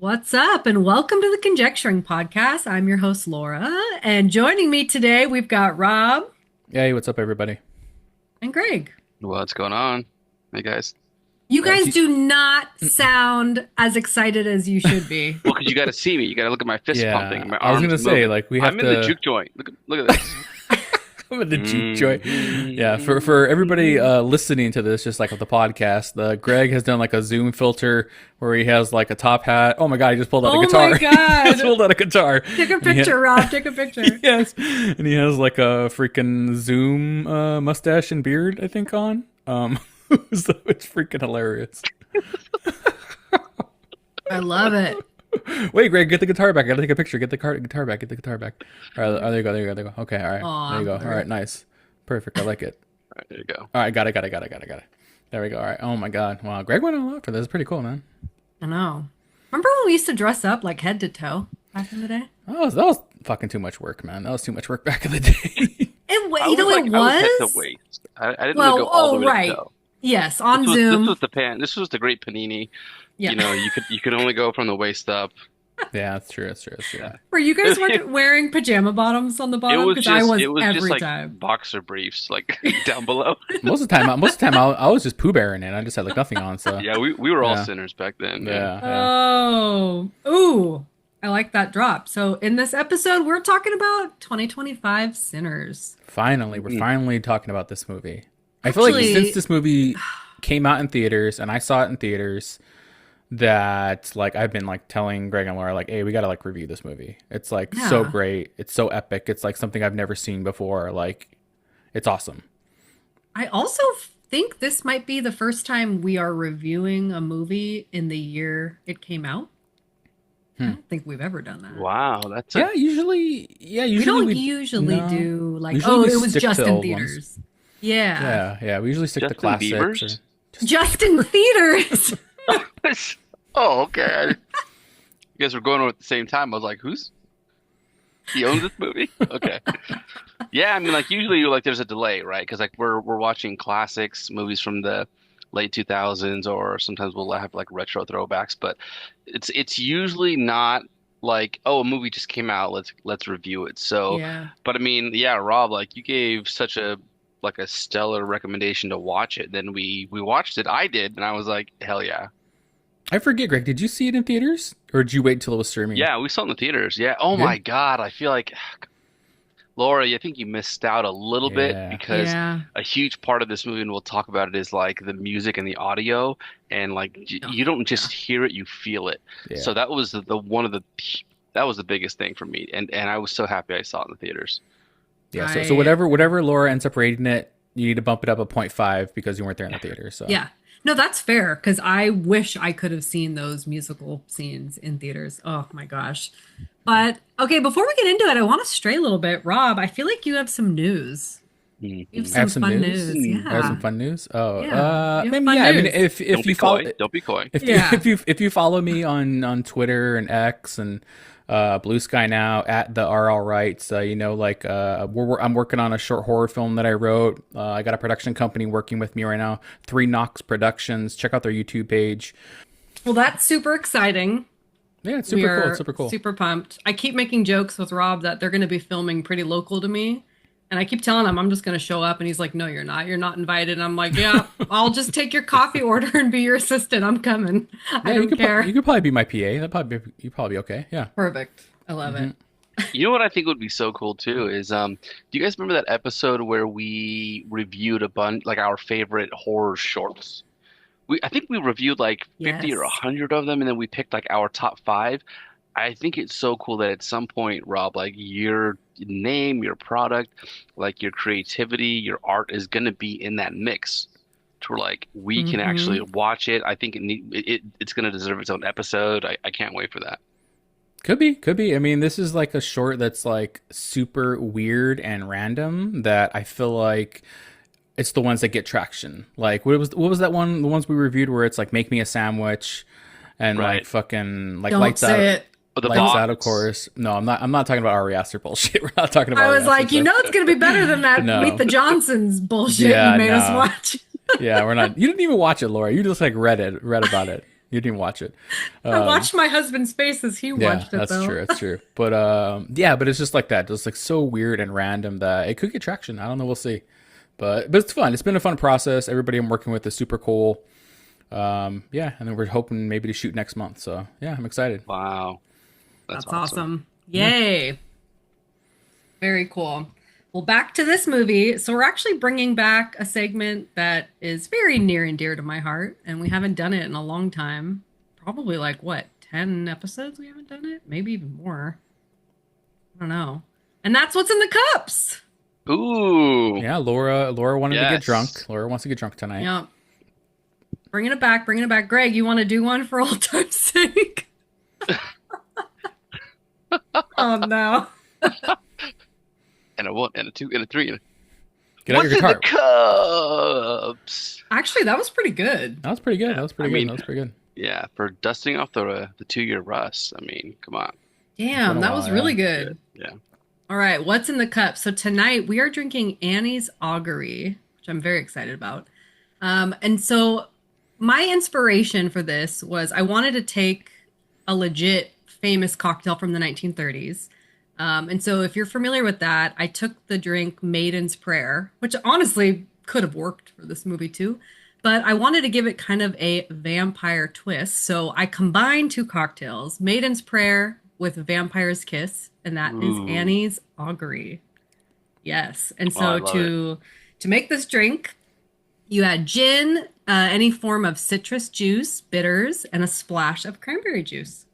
What's up, and welcome to the Conjecturing Podcast. I'm your host, Laura, and joining me today, we've got Rob Hey, what's up, everybody? and Greg. What's going on? Hey guys. You guys do not sound as excited as you should be. Well, because you got to see me. You got to look at my fist pumping. My I was arms gonna say, moving. like, we have I'm to. in the Juke Joint. Look at this. I'm in the Juke Joint. Yeah, for everybody listening to this, just like with the podcast, Greg has done like a Zoom filter where he has like a top hat. Oh my god, he just pulled out a guitar. Oh my god! He just pulled out a guitar. Take a picture, Rob. Take a picture. Yes, and he has like a freaking Zoom mustache and beard, I think, on. So it's freaking hilarious. I love it. Wait, Greg, get the guitar back. I gotta take a picture. Get the guitar back. Get the guitar back. All right, there you go. There you go. Okay, all right. Aw, there you go. All perfect. right, nice. Perfect. I like it. All right, there you go. All right, got it. There we go. All right. Oh my god. Wow, Greg went all out for this. Pretty cool, man. I know. Remember when we used to dress up like head to toe back in the day? That was fucking too much work, man. That was too much work back in the day. It was. I You know, like, it I was head was. to waist. I didn't Well, really go all the way right. to toe. Yes, on This Zoom. was the pan. This was the great panini. Yeah. You know, you could only go from the waist up. Yeah, that's true. Yeah. Were you guys wearing pajama bottoms on the It bottom? was Because I just was it was every just like time. boxer briefs, like down below. Most of the time, I was just Pooh Bearing it. I just had like nothing on. So Yeah, we were all Yeah. sinners back then. yeah. Oh, ooh, I like that drop. So in this episode, we're talking about 2025 Sinners. Finally, we're finally talking about this movie. I feel like Actually- since this movie came out in theaters and I saw it in theaters, that like I've been like telling Greg and Laura like, hey, we gotta like review this movie. It's like so Yeah. great. It's so epic. It's like something I've never seen before. Like, it's awesome. I also think this might be the first time we are reviewing a movie in the year it came out. I don't think we've ever done that. Wow, that's Yeah, usually We don't we usually no. do like, Usually oh, we it was stick just to in old theaters. Yeah. Yeah. We usually stick to Justin classics. Bieber's? Just in theaters. Oh, okay. You guys were going on at the same time. I was like, he owns this movie? Okay. Yeah, I mean, like usually like there's a delay, right? Because like we're watching classics, movies from the late 2000s, or sometimes we'll have like retro throwbacks, but it's usually not like, oh, a movie just came out, let's review it. So, Yeah. but I mean, yeah, Rob, like you gave such a stellar recommendation to watch it. Then we watched it. I did, and I was like, hell yeah. I forget, Greg. Did you see it in theaters, or did you wait till it was streaming? Yeah, we saw it in the theaters. Yeah. Oh Yeah. my God. I feel like, Laura, I think you missed out a little bit Yeah. because Yeah. a huge part of this movie, and we'll talk about it, is like the music and the audio, and like you don't just hear it, you feel it. Yeah. So that was that was the biggest thing for me, and I was so happy I saw it in the theaters. Yeah. Right. So whatever Laura ends up rating it, you need to bump it up a 0.5 because you weren't there in the theater. So Yeah. No, that's fair because I wish I could have seen those musical scenes in theaters. Oh my gosh. But okay, before we get into it, I want to stray a little bit. Rob, I feel like you have some news. You have I some have some fun news. news. I have some Yeah. fun news. Oh, Yeah, you have maybe fun yeah. I mean, news. if Don't be you follow, coy. Don't be coy. Yeah. if you follow me on Twitter and X and Blue Sky now at the RL Rights, you know, like I'm working on a short horror film that I wrote. I got a production company working with me right now, 3 Knox Productions. Check out their YouTube page. Well, that's super exciting. Yeah, it's We super cool. are It's super cool. Super pumped. I keep making jokes with Rob that they're going to be filming pretty local to me. And I keep telling him I'm just going to show up. And he's like, no, you're not. You're not invited. And I'm like, yeah, I'll just take your coffee order and be your assistant. I'm coming. I you don't could care. you could probably be my PA. You'd probably be okay. Yeah. Perfect. I love it. You know what I think would be so cool too is do you guys remember that episode where we reviewed a bunch like our favorite horror shorts? I think we reviewed like 50 or Yes. 100 of them, and then we picked like our top 5. I think it's so cool that at some point, Rob, like your name, your product, like your creativity, your art is going to be in that mix. To where like we can actually watch it. I think it's going to deserve its own episode. I can't wait for that. Could be. I mean, this is like a short that's like super weird and random that I feel like it's the ones that get traction. Like what was that one? The ones we reviewed where it's like make me a sandwich and Right. like fucking like Don't lights out. say it. But the Lights box, out, of course. No, I'm not talking about Ari Aster bullshit. We're not talking about. I Ari was like, Aster you stuff. know, it's going to be better than that No. Meet the Johnsons bullshit Yeah, you made us no. watch. Yeah, we're not. You didn't even watch it, Laura. You just like read about it. You didn't watch it. I watched my husband's face as he Yeah, watched it, that's though. true. That's true. But but it's just like that. It's like so weird and random that it could get traction. I don't know. We'll see. But it's fun. It's been a fun process. Everybody I'm working with is super cool. Yeah, and then we're hoping maybe to shoot next month. So yeah, I'm excited. Wow. That's awesome. Yay. Very cool. Well, back to this movie. So we're actually bringing back a segment that is very near and dear to my heart, and we haven't done it in a long time. Probably like what, 10 episodes we haven't done it? Maybe even more. I don't know. And that's what's in the cups. Ooh. Yeah, Laura wanted to get Yes. drunk. Laura wants to get drunk tonight. Yeah. Bringing it back, bringing it back. Greg, you want to do one for old time's sake? Oh, no. And a 1, and a 2, and a 3. And Get out what's your in the guitar. cups? Actually, that was pretty good. That was pretty good. That was pretty I good. mean- That was pretty good. Yeah, for dusting off the 2-year rust. I mean, come on. Damn, been a that while, was really yeah. good. Yeah. All right, what's in the cup? So tonight we are drinking Annie's Augury, which I'm very excited about. And so my inspiration for this was I wanted to take a legit famous cocktail from the 1930s. And so if you're familiar with that, I took the drink Maiden's Prayer, which honestly could have worked for this movie too. But I wanted to give it kind of a vampire twist. So I combined two cocktails, Maiden's Prayer with Vampire's Kiss, and that is Ooh. Annie's Augury. Yes. And Oh, I so love to make this drink, you add gin, any form of citrus juice, bitters, and a splash of cranberry juice.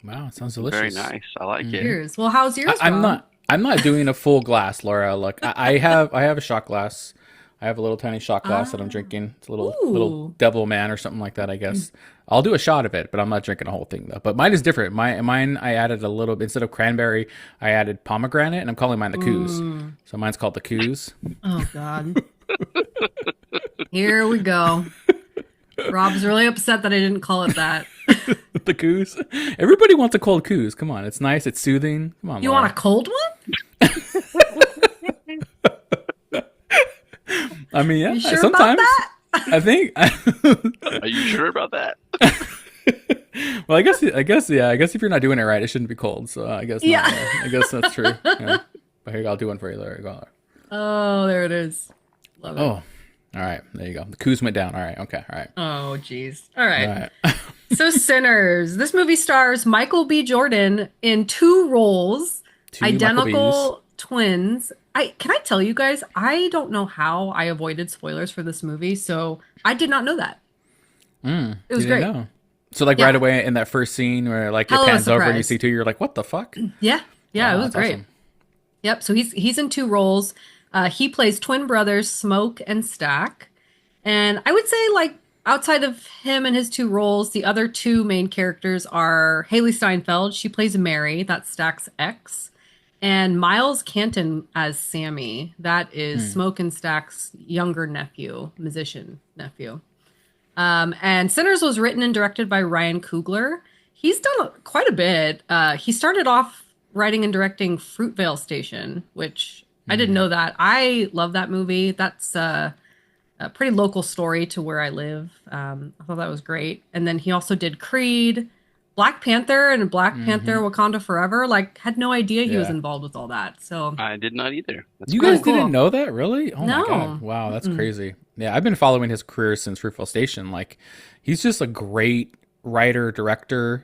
Wow, it sounds delicious. Very nice. I like it. Cheers. Well, how's yours, I'm Rob? I'm not doing a full glass, Laura. Look, I have a shot glass. I have a little tiny shot glass that I'm drinking. It's a little Ooh. devil man or something like that, I guess. I'll do a shot of it, but I'm not drinking a whole thing though. But mine is different. Mine I added a little, instead of cranberry, I added pomegranate, and I'm calling mine the Coos. So mine's called the Coos. Oh, God. Here we go. Rob's really upset that I didn't call it that. The Coos. Everybody wants a cold Coos. Come on, it's nice. It's soothing. Come on, You Laura. want a cold one? I mean, yeah. You sure Sometimes about that? I think. Are you sure about that? Well, I guess, yeah. I guess if you're not doing it right, it shouldn't be cold. So I guess, Yeah. I guess that's true. Yeah. But here, I'll do one for you, Laura. Go, Laura. Oh, there it is. Love it. Oh, all right. There you go. The Coos went down. All right. Okay. All right. Oh, geez. All right. All right. So, Sinners. This movie stars Michael B. Jordan in two roles, Two Michael identical twins. Can I tell you guys? I don't know how I avoided spoilers for this movie, so I did not know that. It was You didn't great. know. So like Yeah. right away in that first scene where like it Hell of a pans over and you surprise. see two, you're like, what the fuck? Yeah, Wow, it was that's great. awesome. Yep. So he's in two roles. He plays twin brothers Smoke and Stack, and I would say like outside of him and his two roles, the other two main characters are Haley Steinfeld. She plays Mary, that's Stack's ex, and Miles Canton as Sammy. That is Smoke and Stack's younger nephew, musician nephew. And Sinners was written and directed by Ryan Coogler. He's done quite a bit. He started off writing and directing Fruitvale Station, which I didn't know that. I love that movie. That's a pretty local story to where I live. I thought that was great. And then he also did Creed, Black Panther, and Black Panther Wakanda Forever. Like, had no idea he was Yeah. involved with all that. So I did not either. That's You cool. guys cool. didn't know that, really? Oh No. my god! Wow, that's crazy. Yeah, I've been following his career since Fruitvale Station. Like, he's just a great writer, director.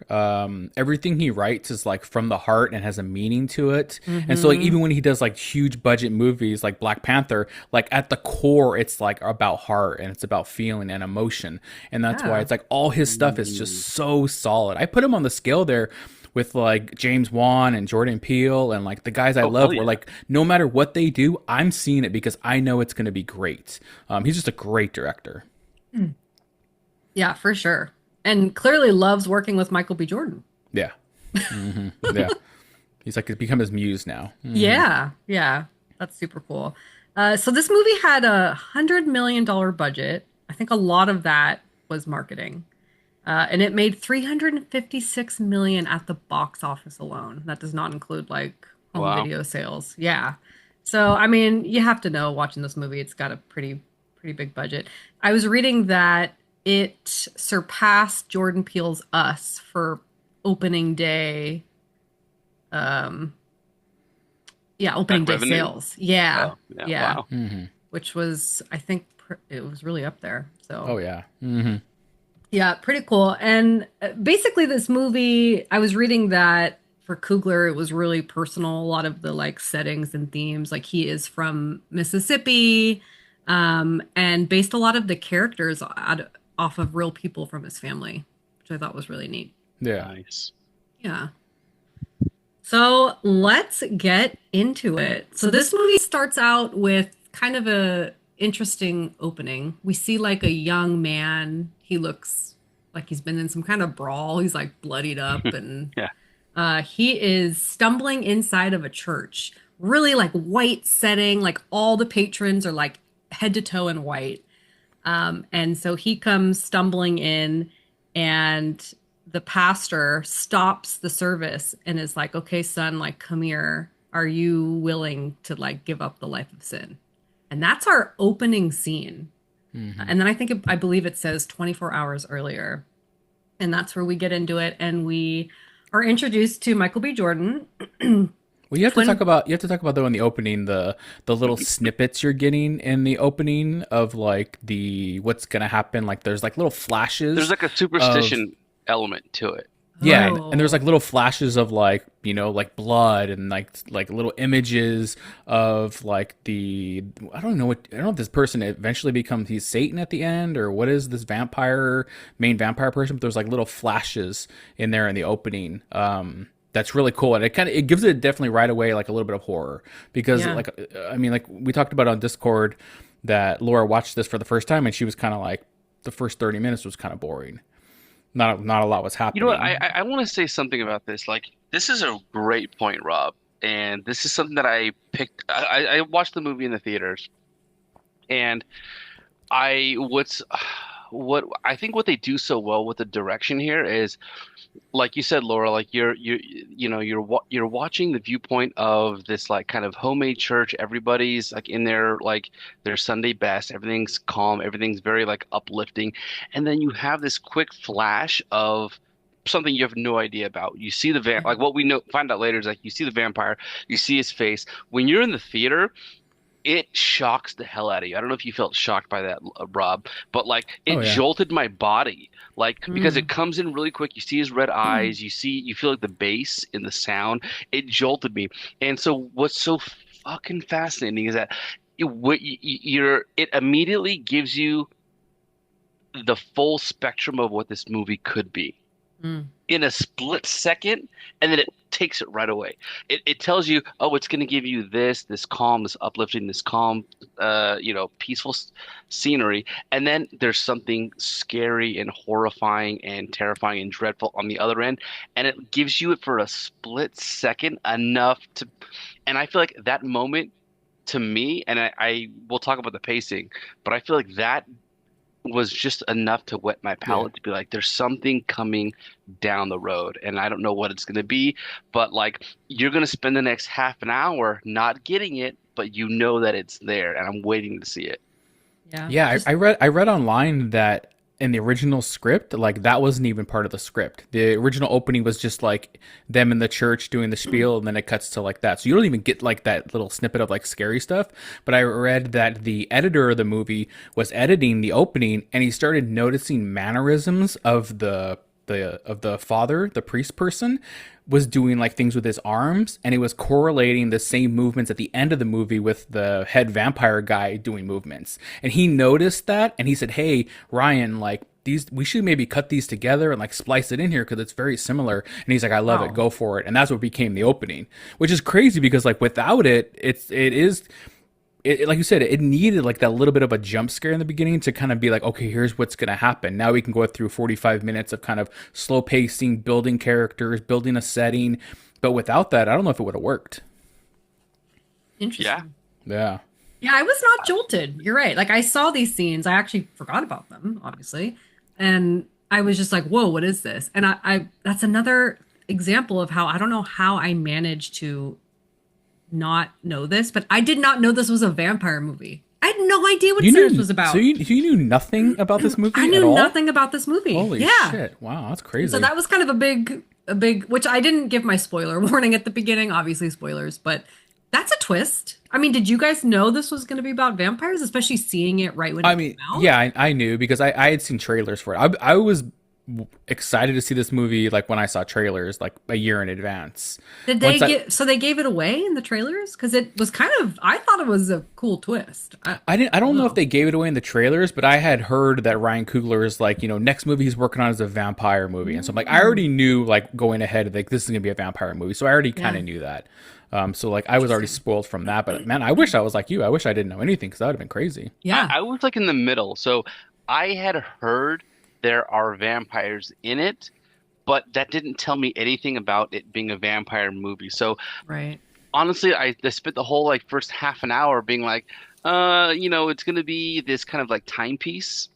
Everything he writes is like from the heart and has a meaning to it. And so like even when he does like huge budget movies like Black Panther, like at the core it's like about heart and it's about feeling and emotion. And that's why Yeah. it's like all his stuff is just so solid. I put him on the scale there with like James Wan and Jordan Peele and like the guys I love, hell yeah. where like no matter what they do, I'm seeing it because I know it's going to be great. He's just a great director. yeah, for sure. And clearly loves working with Michael B. Jordan. Yeah. Yeah. He's like, it's become his muse now. Yeah, that's super cool. So this movie had $100 million budget. I think a lot of that was marketing, and it made $356 million at the box office alone. That does not include like home Wow. video sales. Yeah. So I mean, you have to know watching this movie, it's got a pretty big budget. I was reading that it surpassed Jordan Peele's Us for opening day. Um, yeah, Like opening day revenue? sales. Yeah, Oh, yeah. yeah, Wow. which was I think it was really up there. So Oh yeah. yeah, pretty cool. And basically, this movie, I was reading that for Coogler, it was really personal. A lot of the like settings and themes, like he is from Mississippi, and based a lot of the characters off of real people from his family, which I thought was really neat. Yeah. Nice. Yeah. So let's get into it. So this movie starts out with kind of a interesting opening. We see like a young man. He looks like he's been in some kind of brawl. He's like bloodied up and Yeah. he is stumbling inside of a church. Really like white setting, like all the patrons are like head to toe in white. And so he comes stumbling in, and the pastor stops the service and is like, okay, son, like, come here. Are you willing to like give up the life of sin? And that's our opening scene. And then I believe it says 24 hours earlier. And that's where we get into it. And we are introduced to Michael B. Jordan. Well, you have to Twin. talk about though in the opening the little snippets you're getting in the opening of like the what's gonna happen. Like there's like little There's flashes like a of superstition element to it. yeah, Right? and there's Oh, like little flashes of like like blood and like little images of like the I don't know if this person eventually becomes he's Satan at the end or what is this main vampire person, but there's like little flashes in there in the opening. That's really cool, and it gives it definitely right away like a little bit of horror because yeah. like I mean like we talked about on Discord that Laura watched this for the first time and she was kind of like the first 30 minutes was kind of boring. Not a lot was You know what? I happening. I, I want to say something about this. Like, this is a great point, Rob. And this is something that I picked. I watched the movie in the theaters, and I what's what I think what they do so well with the direction here is, like you said, Laura, like you're watching the viewpoint of this like kind of homemade church. Everybody's like in their Sunday best. Everything's calm. Everything's very like uplifting, and then you have this quick flash of something you have no idea about. You see the like what we know find out later is like you see the vampire, you see his face. When you're in the theater, it shocks the hell out of you. I don't know if you felt shocked by that, Rob, but like Oh it yeah. jolted my body. Like because it Mm. comes in really quick, you see his red eyes, you feel like the bass in the sound. It jolted me. And so what's so fucking fascinating is that it immediately gives you the full spectrum of what this movie could be Mm. in a split second, and then it takes it right away. It tells you, oh, it's going to give you this calm, this uplifting, this calm, peaceful scenery, and then there's something scary and horrifying and terrifying and dreadful on the other end, and it gives you it for a split second enough to, and I feel like that moment to me, and I will talk about the pacing, but I feel like that was just enough to whet my Yeah. palate to be like, there's something coming down the road, and I don't know what it's going to be, but like you're going to spend the next half an hour not getting it, but you know that it's there, and I'm waiting to see it. Yeah. Yeah, Just I read online that in the original script, like that wasn't even part of the script. The original opening was just like them in the church doing the spiel, and then it cuts to like that. So you don't even get like that little snippet of like scary stuff. But I read that the editor of the movie was editing the opening, and he started noticing mannerisms of the father, the priest person, was doing like things with his arms, and he was correlating the same movements at the end of the movie with the head vampire guy doing movements. And he noticed that, and he said, "Hey, Ryan, like these, we should maybe cut these together and like splice it in here because it's very similar." And he's like, "I love it, wow. go for it." And that's what became the opening, which is crazy because like without it, like you said, it needed like that little bit of a jump scare in the beginning to kind of be like, okay, here's what's going to happen. Now we can go through 45 minutes of kind of slow pacing, building characters, building a setting. But without that, I don't know if it would have worked. Yeah. Interesting. Yeah. Yeah, I was not jolted. You're right. Like I saw these scenes. I actually forgot about them, obviously. And I was just like, whoa, what is this? And I that's another example of how I don't know how I managed to not know this, but I did not know this was a vampire movie. I had no idea what You Sinners knew was about. so you knew nothing about this movie I at knew all? nothing about this movie. Holy Yeah. shit! Wow, that's crazy. So that was kind of a big, which I didn't give my spoiler warning at the beginning, obviously spoilers, but that's a twist. I mean, did you guys know this was going to be about vampires, especially seeing it right when I it mean, came out? yeah, I knew because I had seen trailers for it. I was excited to see this movie like when I saw trailers like a year in advance. Did they so they gave it away in the trailers? Because it was kind of, I thought it was a cool twist. I don't know if they gave it away in the trailers, but I had heard that Ryan Coogler is like, next movie he's working on is a vampire movie. And so I'm like, I already knew like going ahead, like this is going to be a vampire movie. So I already kind of knew that. So like I was already spoiled from that, but man, I wish I was like you. I wish I didn't know anything because that would have been crazy. Yeah. I was like in the middle. So I had heard there are vampires in it, but that didn't tell me anything about it being a vampire movie. So Right. honestly, I spent the whole like first half an hour being like, it's gonna be this kind of like timepiece,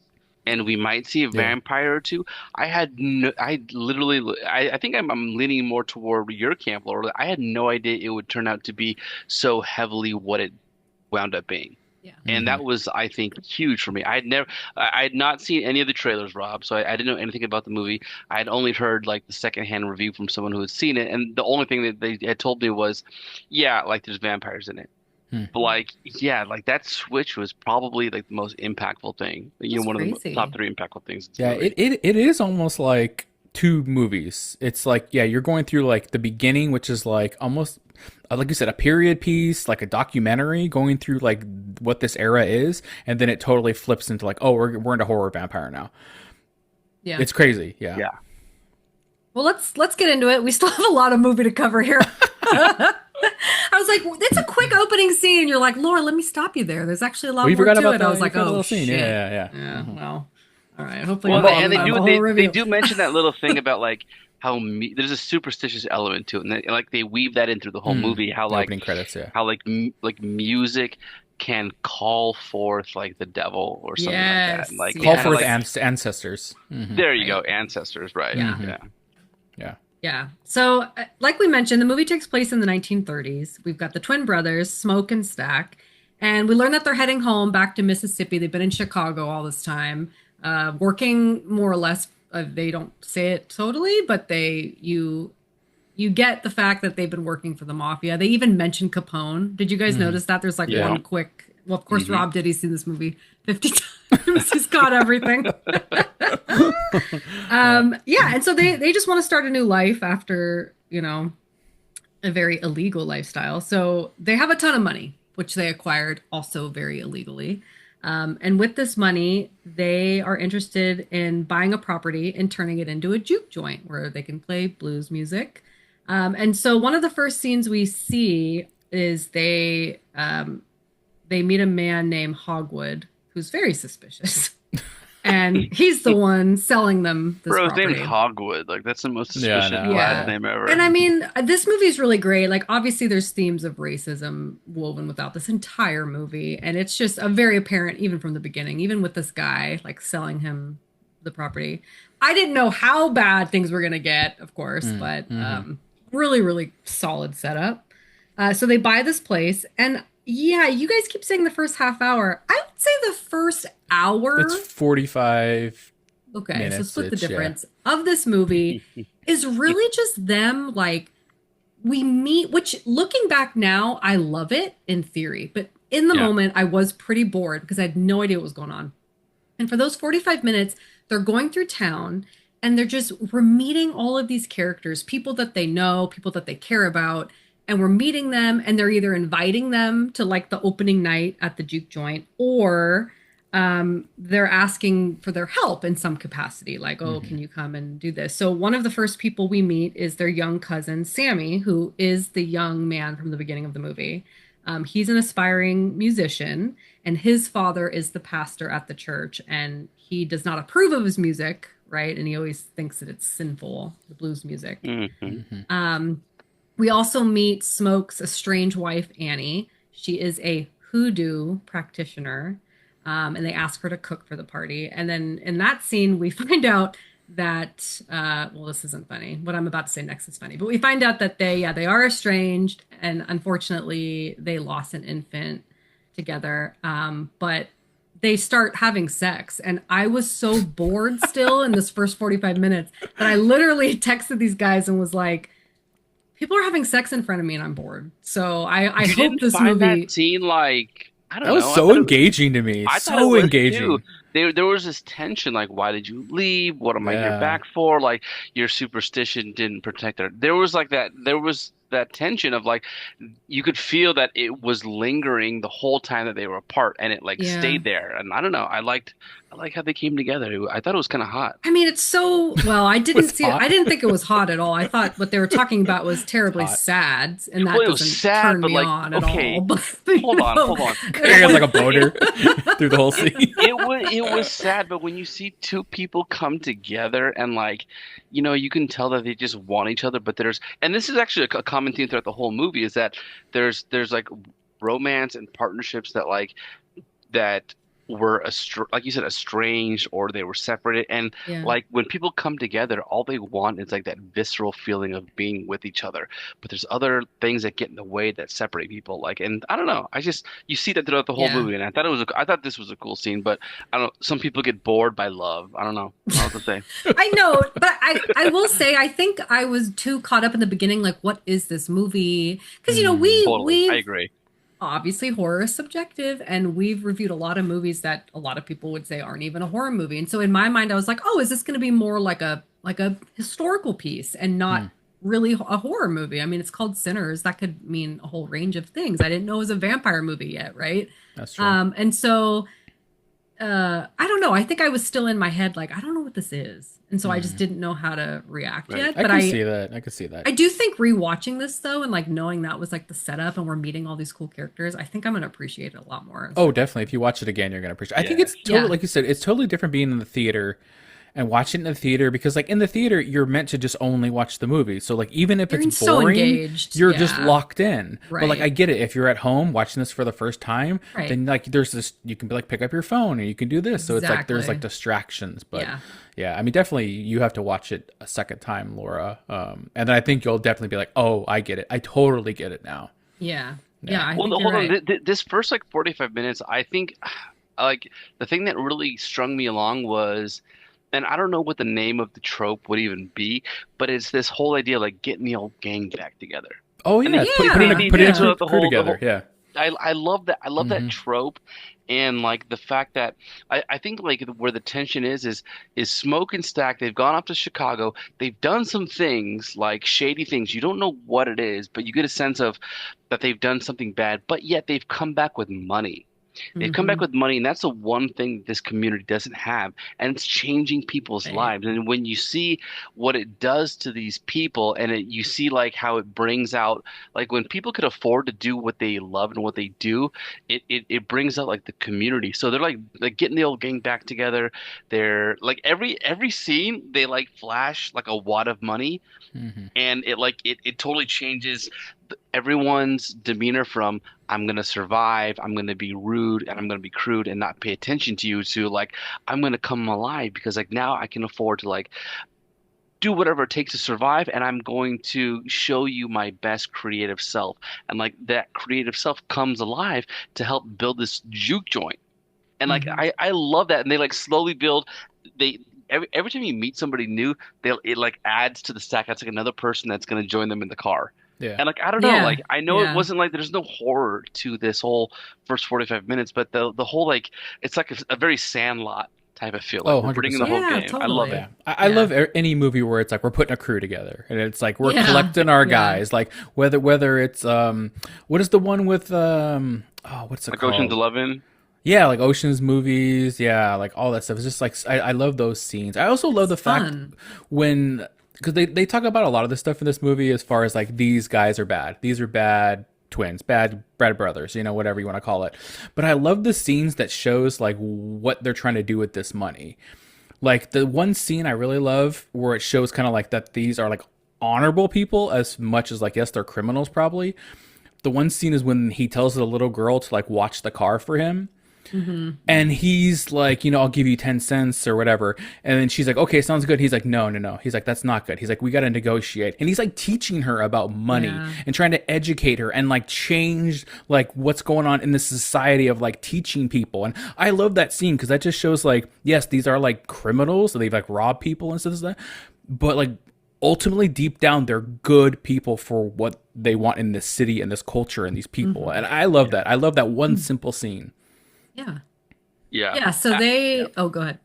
and we might see a vampire or two. I think I'm leaning more toward your camp, Laura. I had no idea it would turn out to be so heavily what it wound up being. Yeah. And that was, I think, huge for me. I had not seen any of the trailers, Rob, so I didn't know anything about the movie. I had only heard like the secondhand review from someone who had seen it, and the only thing that they had told me was, yeah, like there's vampires in it. But like, yeah, like that switch was probably like the most impactful thing. One of the top 3 impactful things. Yeah, it is almost like 2 movies. It's like, yeah, you're going through like the beginning, which is like almost like you said, a period piece, like a documentary going through like what this era is, and then it totally flips into like, oh, we're into horror vampire now. Yeah. It's crazy. Yeah. Yeah. Well, let's get into it. We still have a lot of movie to cover here. I was like, it's a quick opening scene. You're like, Laura, let me stop you there. There's actually a lot more forgot to about it. that. I was like, little oh, scene. shit. Yeah. Well, all right. Hopefully, Well, and they review. do mention that little thing about like how there's a superstitious element to it, and like they weave that in through the whole movie. How like opening credits, yeah. How like music can call forth like the devil or something like that. And, like Call forth like, ancestors. Mm-hmm. There you go, ancestors, right? Yeah. Yeah. Yeah. So, like we mentioned, the movie takes place in the 1930s. We've got the twin brothers, Smoke and Stack, and we learn that they're heading home back to Mississippi. They've been in Chicago all this time, working more or less. They don't say it totally, but you get the fact that they've been working for the mafia. They even mention Capone. Did you guys notice that? There's like one quick. Well, of course, Rob did. He's seen this movie 50 times. He's got everything. And so they just want to start a new life after, a very illegal lifestyle. So they have a ton of money, which they acquired also very illegally. And with this money, they are interested in buying a property and turning it into a juke joint where they can play blues music. And so one of the first scenes we see is they meet a man named Hogwood, who's very suspicious. And he's the one selling them this property. His name's Hogwood. Like, that's the most suspicious last name ever. And I mean, this movie is really great. Like, obviously, there's themes of racism woven without this entire movie. And it's just a very apparent, even from the beginning, even with this guy, like, selling him the property. I didn't know how bad things were going to get, of course, but really, really solid setup. So they buy this place. And yeah, you guys keep saying the first half hour. I would say the first hour. It's 45 Okay, minutes, so split the difference of this movie is really just them, like, we meet, which looking back now, I love it in theory, but in the moment I was pretty bored because I had no idea what was going on. And for those 45 minutes, they're going through town and we're meeting all of these characters, people that they know, people that they care about. And we're meeting them and they're either inviting them to like the opening night at the Juke Joint or they're asking for their help in some capacity. Like, oh, can you come and do this? So one of the first people we meet is their young cousin, Sammy, who is the young man from the beginning of the movie. He's an aspiring musician and his father is the pastor at the church and he does not approve of his music, right? And he always thinks that it's sinful, the blues music. We also meet Smoke's estranged wife, Annie. She is a hoodoo practitioner, and they ask her to cook for the party. And then in that scene, we find out that, this isn't funny. What I'm about to say next is funny. But we find out that they are estranged, and unfortunately, they lost an infant. together. But they start having sex, and I was so bored still in this first 45 minutes that I literally texted these guys and was like, people are having sex in front of me and I'm bored. So I You hope didn't this find movie. that scene like I don't That was know. so engaging to me. I thought it So was engaging. too. There was this tension, like, why did you leave? What am I here Yeah. back for? Like, your superstition didn't protect her. There was like that. There was that tension of like, you could feel that it was lingering the whole time that they were apart, and it like Yeah. stayed there. And I don't know. I like how they came together. I thought it was kind of hot. I mean, it's so well. I didn't was see it. hot. I didn't think it was hot at all. I thought what they were talking about was terribly Hot. sad, and that Well, it was doesn't sad, turn but me like, on at okay, all. But hold on, no. hold on. Carrying us like a boater through the whole scene. It was sad, but when you see two people come together and like, you can tell that they just want each other. But and this is actually a common theme throughout the whole movie is that there's like romance and partnerships that were like you said, estranged, or they were separated, and Yeah. like when people come together, all they want is like that visceral feeling of being with each other. But there's other things that get in the way that separate people, like, and I don't know, you see that throughout the whole Yeah. movie, and I thought this was a cool scene. But I don't, some people get bored by love. I don't know what to say. I know, but I will say I think I was too caught up in the beginning. Like, what is this movie? Because Totally, I we agree. obviously horror is subjective, and we've reviewed a lot of movies that a lot of people would say aren't even a horror movie. And so in my mind I was like, oh, is this going to be more like a historical piece and not really a horror movie? I mean, it's called Sinners. That could mean a whole range of things. I didn't know it was a vampire movie yet, right? That's true. And so I don't know, I think I was still in my head like, I don't know what this is, and so I just didn't know how to react Right. yet. I But can see that. I can see that. I do think rewatching this though, and like knowing that was like the setup, and we're meeting all these cool characters, I think I'm gonna appreciate it a lot more. Oh, definitely. If you watch it again, you're gonna appreciate it. I think Yeah. it's totally, Yeah. like you said, it's totally different being in the theater and watching it in the theater, because like in the theater, you're meant to just only watch the movie. So like even if You're it's so boring, engaged. you're just Yeah. locked in. But like Right. I get it. If you're at home watching this for the first time, Right. then like there's this, you can be like pick up your phone and you can do this. So it's like there's Exactly. like distractions. But Yeah. yeah, I mean definitely you have to watch it a second time, Laura. And then I think you'll definitely be like, oh, I get it. I totally get it now. Yeah. Yeah. I Well, think hold you're on. right. This first like 45 minutes, I think, like the thing that really strung me along was, and I don't know what the name of the trope would even be, but it's this whole idea like getting the old gang back together. Oh And yeah, they- Yeah. putting Yeah. a Yeah. crew, The crew whole- the together. whole- Yeah. I love that. I love that Mhm. trope, and like the fact that I think like where the tension is Smoke and Stack. They've gone up to Chicago. They've done some things like shady things. You don't know what it is, but you get a sense of that they've done something bad. But yet they've come back with money. They've come back Mhm. with money, and that's the one thing this community doesn't have, and it's changing people's Right. lives. And when you see what it does to these people, and you see like how it brings out, like when people could afford to do what they love and what they do, it brings out like the community. So they're like getting the old gang back together. They're like every scene they like flash like a wad of money, hmm and it totally changes everyone's demeanor from I'm gonna survive, I'm gonna be rude, and I'm gonna be crude and not pay attention to you, to like I'm gonna come alive because like now I can afford to like do whatever it takes to survive, and I'm going to show you my best creative self. And like that creative self comes alive to help build this juke joint. And like Mhm. I love that, and they like slowly build. They every time you meet somebody new, it like adds to the stack. That's like another person that's going to join them in the car. Yeah. And like I don't know, Yeah. like I know Yeah. it wasn't like there's no horror to this whole first 45 minutes, but the whole like it's like a very Sandlot type of feel. Like Oh, we're bringing the 100%. whole Yeah, game. I love totally. it. Yeah, I Yeah. love any movie where it's like we're putting a crew together, and it's like we're Yeah. collecting our Yeah. guys. Like whether it's what is the one with what's it Like called? Ocean's 11. Yeah, like Ocean's movies. Yeah, like all that stuff. It's just like I love those scenes. I also love the fact fun. when, because they talk about a lot of this stuff in this movie as far as like these guys are bad. These are bad twins, bad brothers, whatever you want to call it. But I love the scenes that shows like what they're trying to do with this money. Like the one scene I really love where it shows kind of like that these are like honorable people as much as like, yes, they're criminals probably. The one scene is when he tells the little girl to like watch the car for him. And he's like, I'll give you 10 cents or whatever. And then she's like, okay, sounds good. He's like, no. He's like, that's not good. He's like, we got to negotiate. And he's like teaching her about money and trying to educate her and like change like what's going on in the society of like teaching people. And I love that scene because that just shows like, yes, these are like criminals. So they've like robbed people and stuff like that. But like ultimately deep down, they're good people for what they want in this city and this culture and these people. And I love that. I love that one simple scene. Yeah. Yeah. So go ahead.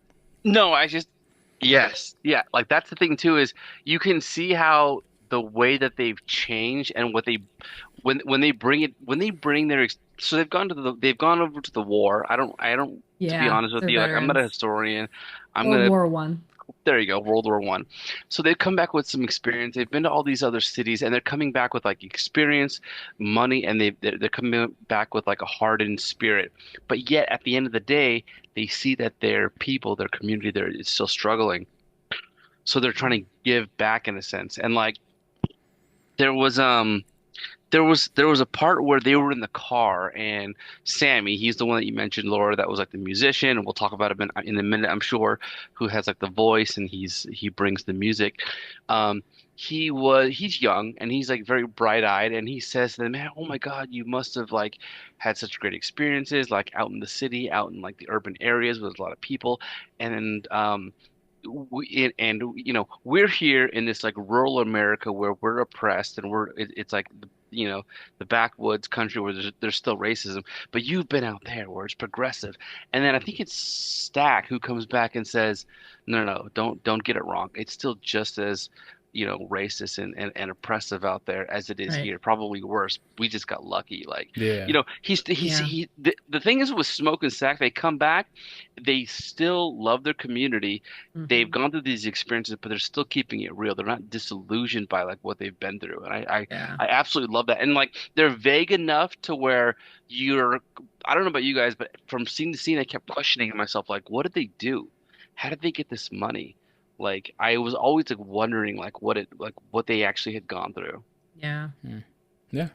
No, yes. Yeah. Like that's the thing too, is you can see how the way that they've changed and what when they bring their, so they've gone over to the war. I don't, to be honest with you, like I'm not a historian. World War One. There you go, World War One. So they've come back with some experience. They've been to all these other cities, and they're coming back with like experience, money, and they're coming back with like a hardened spirit. But yet, at the end of the day, they see that their people, their community, there is still struggling. So they're trying to give back in a sense. And like, there was a part where they were in the car, and Sammy, he's the one that you mentioned, Laura, that was like the musician, and we'll talk about him in a minute, I'm sure, who has like the voice and he brings the music. He's young and he's like very bright-eyed, and he says to them, man, oh my God, you must have like had such great experiences like out in the city, out in like the urban areas with a lot of people. And we're here in this like rural America where we're oppressed, and it's like the backwoods country where there's still racism, but you've been out there where it's progressive. And then I think it's Stack who comes back and says, no, don't get it wrong, it's still just as racist and oppressive out there as it is here, probably worse. We just got lucky. Like, the thing is with Smoke and Stack, they come back, they still love their community. They've gone through these experiences, but they're still keeping it real. They're not disillusioned by like what they've been through. And I absolutely love that. And like, they're vague enough to where I don't know about you guys, but from scene to scene, I kept questioning myself, like, what did they do? How did they get this money? Like, I was always like wondering like what they actually had gone through. Yeah. Yeah. Yeah.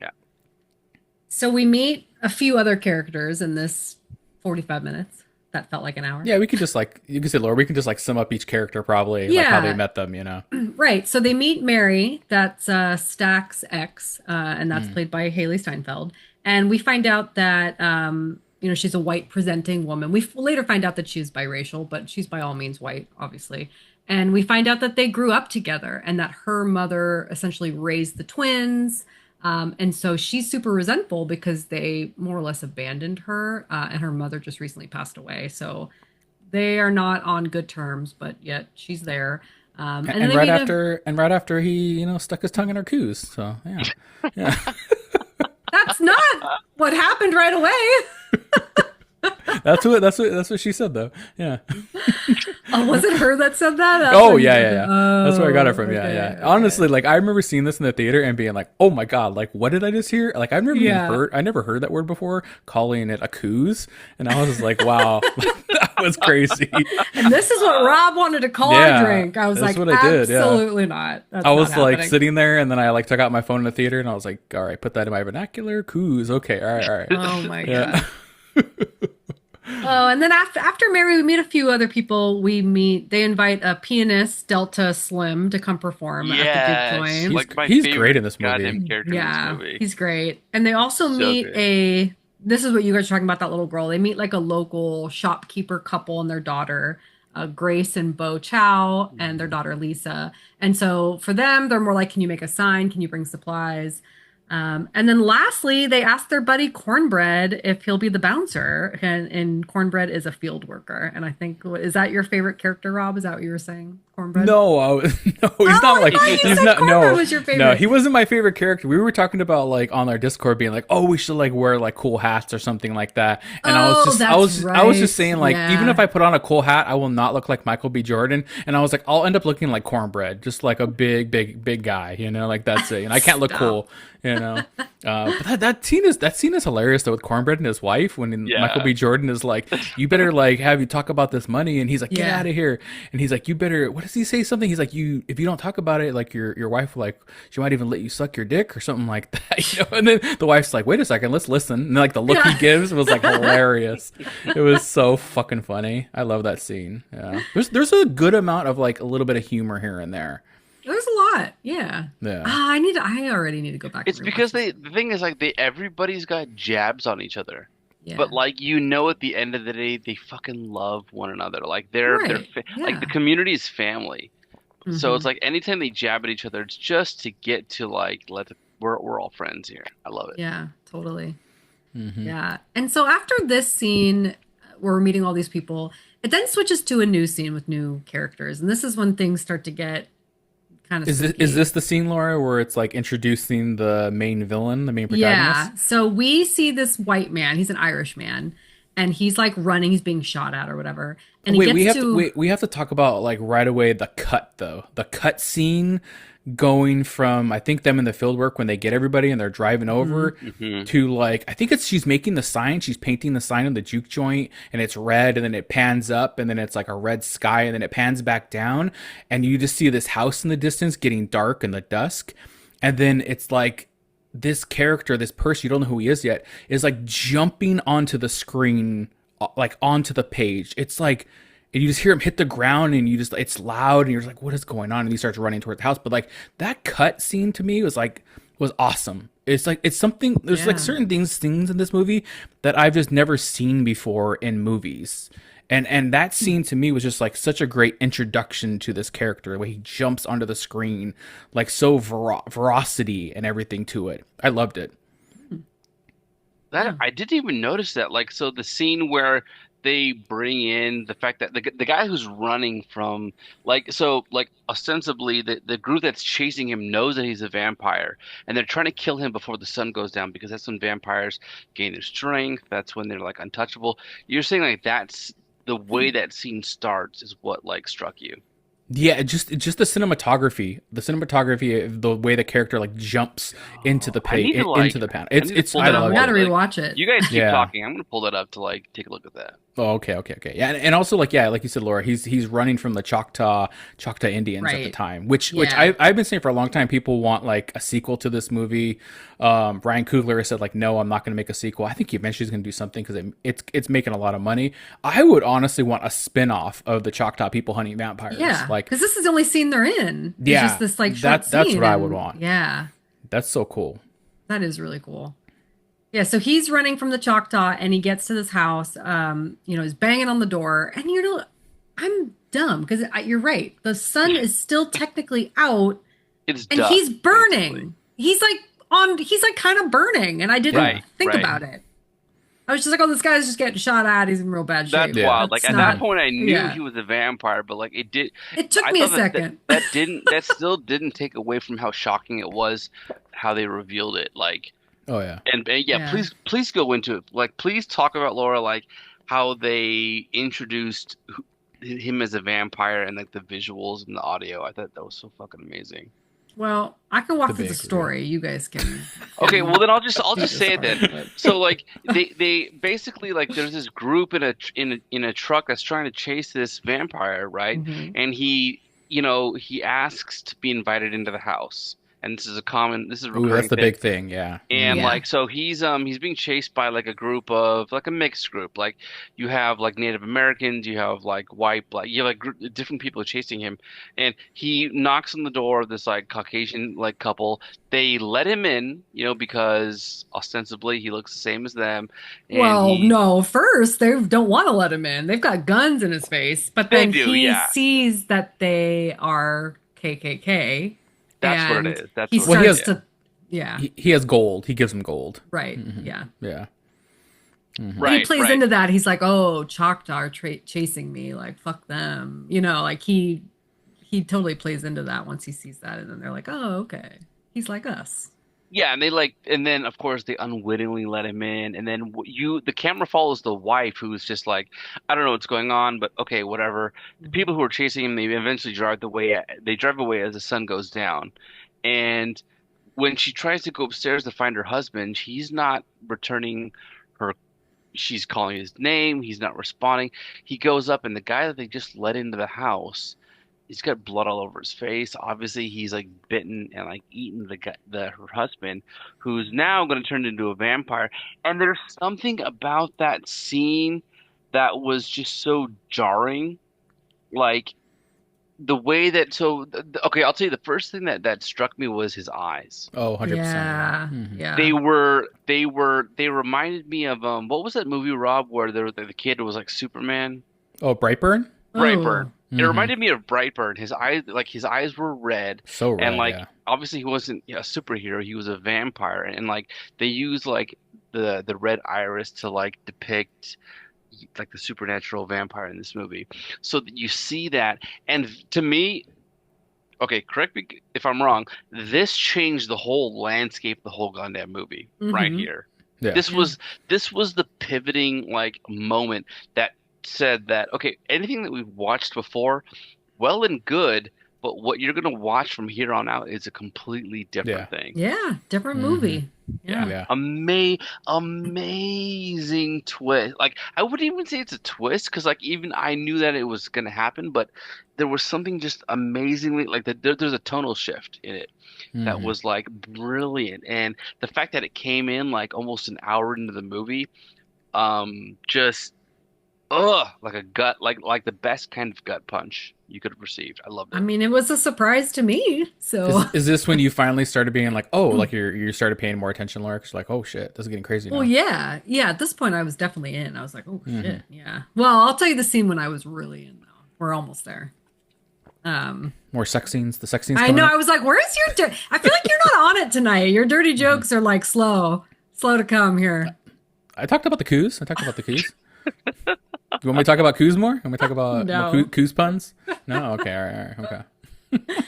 Yeah. So we meet a few other characters in this 45 minutes. That felt like an hour. Yeah, we could just like, you can say, Laura, we can just like sum up each character probably, like how they met them, Right. So they meet Mary, that's Stack's ex, and that's played by Haley Steinfeld. And we find out that she's a white presenting woman. We later find out that she's biracial, but she's by all means white, obviously. And we find out that they grew up together and that her mother essentially raised the twins. And so she's super resentful because they more or less abandoned her, and her mother just recently passed away. So they are not on good terms, but yet she's there. And right after he, stuck his tongue in her coos. So yeah. That's not what happened right away. That's what she said though. Yeah. Oh, was it her that said that? Yeah. That's where I got it from. Yeah. Honestly, like I remember seeing this in the theater and being like, "Oh my God, like what did I just hear?" Like I never heard that word before, calling it a coos, and I was like, "Wow, that was crazy." And this is what Rob wanted to call our drink. I was like, what I did. Absolutely not. That's I was not like happening. sitting there, and then I like took out my phone in the theater, and I was like, "All right, put that in my vernacular, coos." Okay, all right. Oh my God. Oh, and then after Mary, we meet a few other people. They invite a pianist, Delta Slim, to come perform at the Juke Joint. He's great in this movie. In this movie. He's great. And they also meet this is what you guys are talking about, that little girl. They meet like a local shopkeeper couple and their daughter, Grace and Bo Chow, and their daughter Lisa. And so for them, they're more like, can you make a sign? Can you bring supplies? And then lastly, they asked their buddy Cornbread if he'll be the bouncer, and Cornbread is a field worker. And I think, is that your favorite character, Rob? Is that what you were saying, Cornbread? No, he's not like he's not. No, was your favorite. No, he wasn't my favorite character. We were talking about like on our Discord being like, oh, we should like wear like cool hats or something like that. And I was just saying like, even if I put on a cool hat, I will not look like Michael B. Jordan. And I was like, I'll end up looking like Cornbread, just like a big guy, like that's it. And I can't look cool. But that scene is hilarious though, with Cornbread and his wife when Michael B. Jordan is like, you better like have you talk about this money, and he's like, get out of here, and he's like, you better, what does he say something? He's like, you, if you don't talk about it, like your wife, like she might even let you suck your dick or something like that, you know. And then the wife's like, wait a second, let's listen. And like the look he gives was like hilarious. It was so fucking funny. I love that scene. Yeah, there's a good amount of like a little bit of humor here and there. There's a lot. Yeah. Yeah. I already need to go back. It's and because rewatch the thing is like everybody's got jabs on each other. Yeah. But like at the end of the day, they fucking love one another. Like Right. like the Yeah. community is family. So it's Mhm. like anytime they jab at each other, it's just to get to like we're all friends here. I love it. Yeah, totally. Mm-hmm. Yeah. And so after this scene where we're meeting all these people, it then switches to a new scene with new characters. And this is when things start to get kind of Is this the scene, Laura, where it's like introducing the main villain, the main protagonist? Yeah. So we see this white man, he's an Irish man, and he's like running, he's being shot at or whatever. And he gets we have to talk about like right away the cut though. The cut scene going from I think them in the field work when they get everybody and they're driving over to like I think it's she's making the sign, she's painting the sign on the Juke Joint and it's red and then it pans up and then it's like a red sky and then it pans back down and you just see this house in the distance getting dark in the dusk and then it's like this character, this person, you don't know who he is yet, is like jumping onto the screen, like onto the page. It's like, and you just hear him hit the ground and you just, it's loud and you're just like, what is going on? And he starts running towards the house. But like that cut scene to me was awesome. It's like, it's something, there's like certain things in this movie that I've just never seen before in movies. And that scene to me was just like such a great introduction to this character, the way he jumps onto the screen, like so ferocity and everything to it. I loved it. That I didn't even notice that. Like, so the scene where they bring in the fact that the guy who's running from like ostensibly the group that's chasing him knows that he's a vampire and they're trying to kill him before the sun goes down because that's when vampires gain their strength. That's when they're like untouchable. You're saying like that's the way that scene starts is what like struck you. Yeah, just the cinematography, the way the character like jumps into the page, into the panel. It's I love we gotta it. rewatch it. You guys keep Yeah. talking. I'm gonna pull that up to like take a look at that. Oh, okay. Yeah, and also like like you said, Laura, he's running from the Choctaw Indians at the Right. time, which Yeah. I've been saying for a long time. People want like a sequel to this movie. Ryan Coogler has said like, no, I'm not going to make a sequel. I think eventually he's going to do something because it's making a lot of money. I would honestly want a spin-off of the Choctaw people hunting vampires. Yeah. like Because this is the only scene they're in. It's Yeah, just this like short that's scene, what I would and- want. Yeah. that's so cool. That is really cool. Yeah, so he's running from the Choctaw and he gets to this house. He's banging on the door, and I'm dumb because you're right. The sun is still technically out, It's and dusk, he's burning. basically. He's like kind of burning, and I didn't Right, think right. about it. I was just like, oh, this guy's just getting shot at. He's in real bad shape. That's wild. Like That's at not- that point, I knew yeah. he was a vampire, but like it did. It took I me a thought second. that still didn't take away from how shocking it was, how they revealed it. Like, Oh yeah. and Yeah. please go into it. Like, please talk about Laura, like how they introduced him as a vampire and like the visuals and the audio. I thought that was so fucking amazing. Well, I can walk The through the big, story. You guys can. Okay, well then I'll just do say it this then. part, but- So like they basically like there's this group in a truck that's trying to chase this vampire, right? Mhm. And he asks to be invited into the house. And this is a Ooh, recurring that's the thing. big thing. Yeah. And Yeah. like so he's being chased by like a group of like a mixed group. Like you have like Native Americans, you have like white, black, you have like different people chasing him. And he knocks on the door of this like Caucasian like couple. They let him in, because ostensibly he looks the same as them. And Well, no, first they don't want to let him in. They've got guns in his face, but They then do, he yeah. sees that they are KKK. That's what it and is. That's he what Well, he starts has- to, yeah, He has gold. He gives him gold. right, yeah. Yeah. Right, He plays right. into that. He's like, "Oh, Choctaw are chasing me. Like, fuck them." Like he totally plays into that once he sees that, and then they're like, "Oh, okay, he's like us." Yeah, and then of course they unwittingly let him in, and then the camera follows the wife who's just like, I don't know what's going on, but okay, whatever. The people who are chasing him, they eventually drive away as the sun goes down, and when she tries to go upstairs to find her husband, he's not returning her. She's calling his name. He's not responding. He goes up, and the guy that they just let into the house he's got blood all over his face. Obviously, he's like bitten and like eaten her husband, who's now going to turn into a vampire. And there's something about that scene that was just so jarring. Like the way that okay, I'll tell you the first thing that struck me was his eyes. Oh, 100%. Yeah. Yeah. Hmm. Yeah. They reminded me of what was that movie, Rob, where the kid was like Superman? Oh, Brightburn? Brightburn. Oh. It Hmm. reminded me of Brightburn. His eyes were red, So and red, like yeah. obviously he wasn't a superhero. He was a vampire, and like they use like the red iris to like depict like the supernatural vampire in this movie. So that you see that, and to me, okay, correct me if I'm wrong. This changed the whole landscape, of the whole goddamn movie right Mm-hmm. here. Yeah. This Yeah. was this was the pivoting like moment that said that okay, anything that we've watched before, well and good, but what you're gonna watch from here on out is a completely Yeah. different thing. Yeah. Different Hmm. movie. Yeah. Yeah. Yeah. Amazing twist. Like I wouldn't even say it's a twist because like even I knew that it was gonna happen, but there was something just amazingly like there's a tonal shift in it that Hmm. was like brilliant. And the fact that it came in like almost an hour into the movie, just like a gut like the best kind of gut punch you could have received. I loved I it. mean, it was a surprise to me. So, Is this when you finally started being like, oh, like you started paying more attention, Lurks? Like, oh shit, this is getting crazy well, now. yeah. Yeah. At this point, I was definitely in. I was like, oh, Hmm. shit. Yeah. Well, I'll tell you the scene when I was really in, though. We're almost there. Um, More sex scenes. The sex scenes I coming know. up. I was like, "Where's your?" I feel like you're not on it tonight. Your dirty Hmm. jokes are like slow to come here. I talked about the coos. I talked about the coos. You want me to talk about coos more? Want me to talk about more No. coos puns? No. Okay. All right. Okay.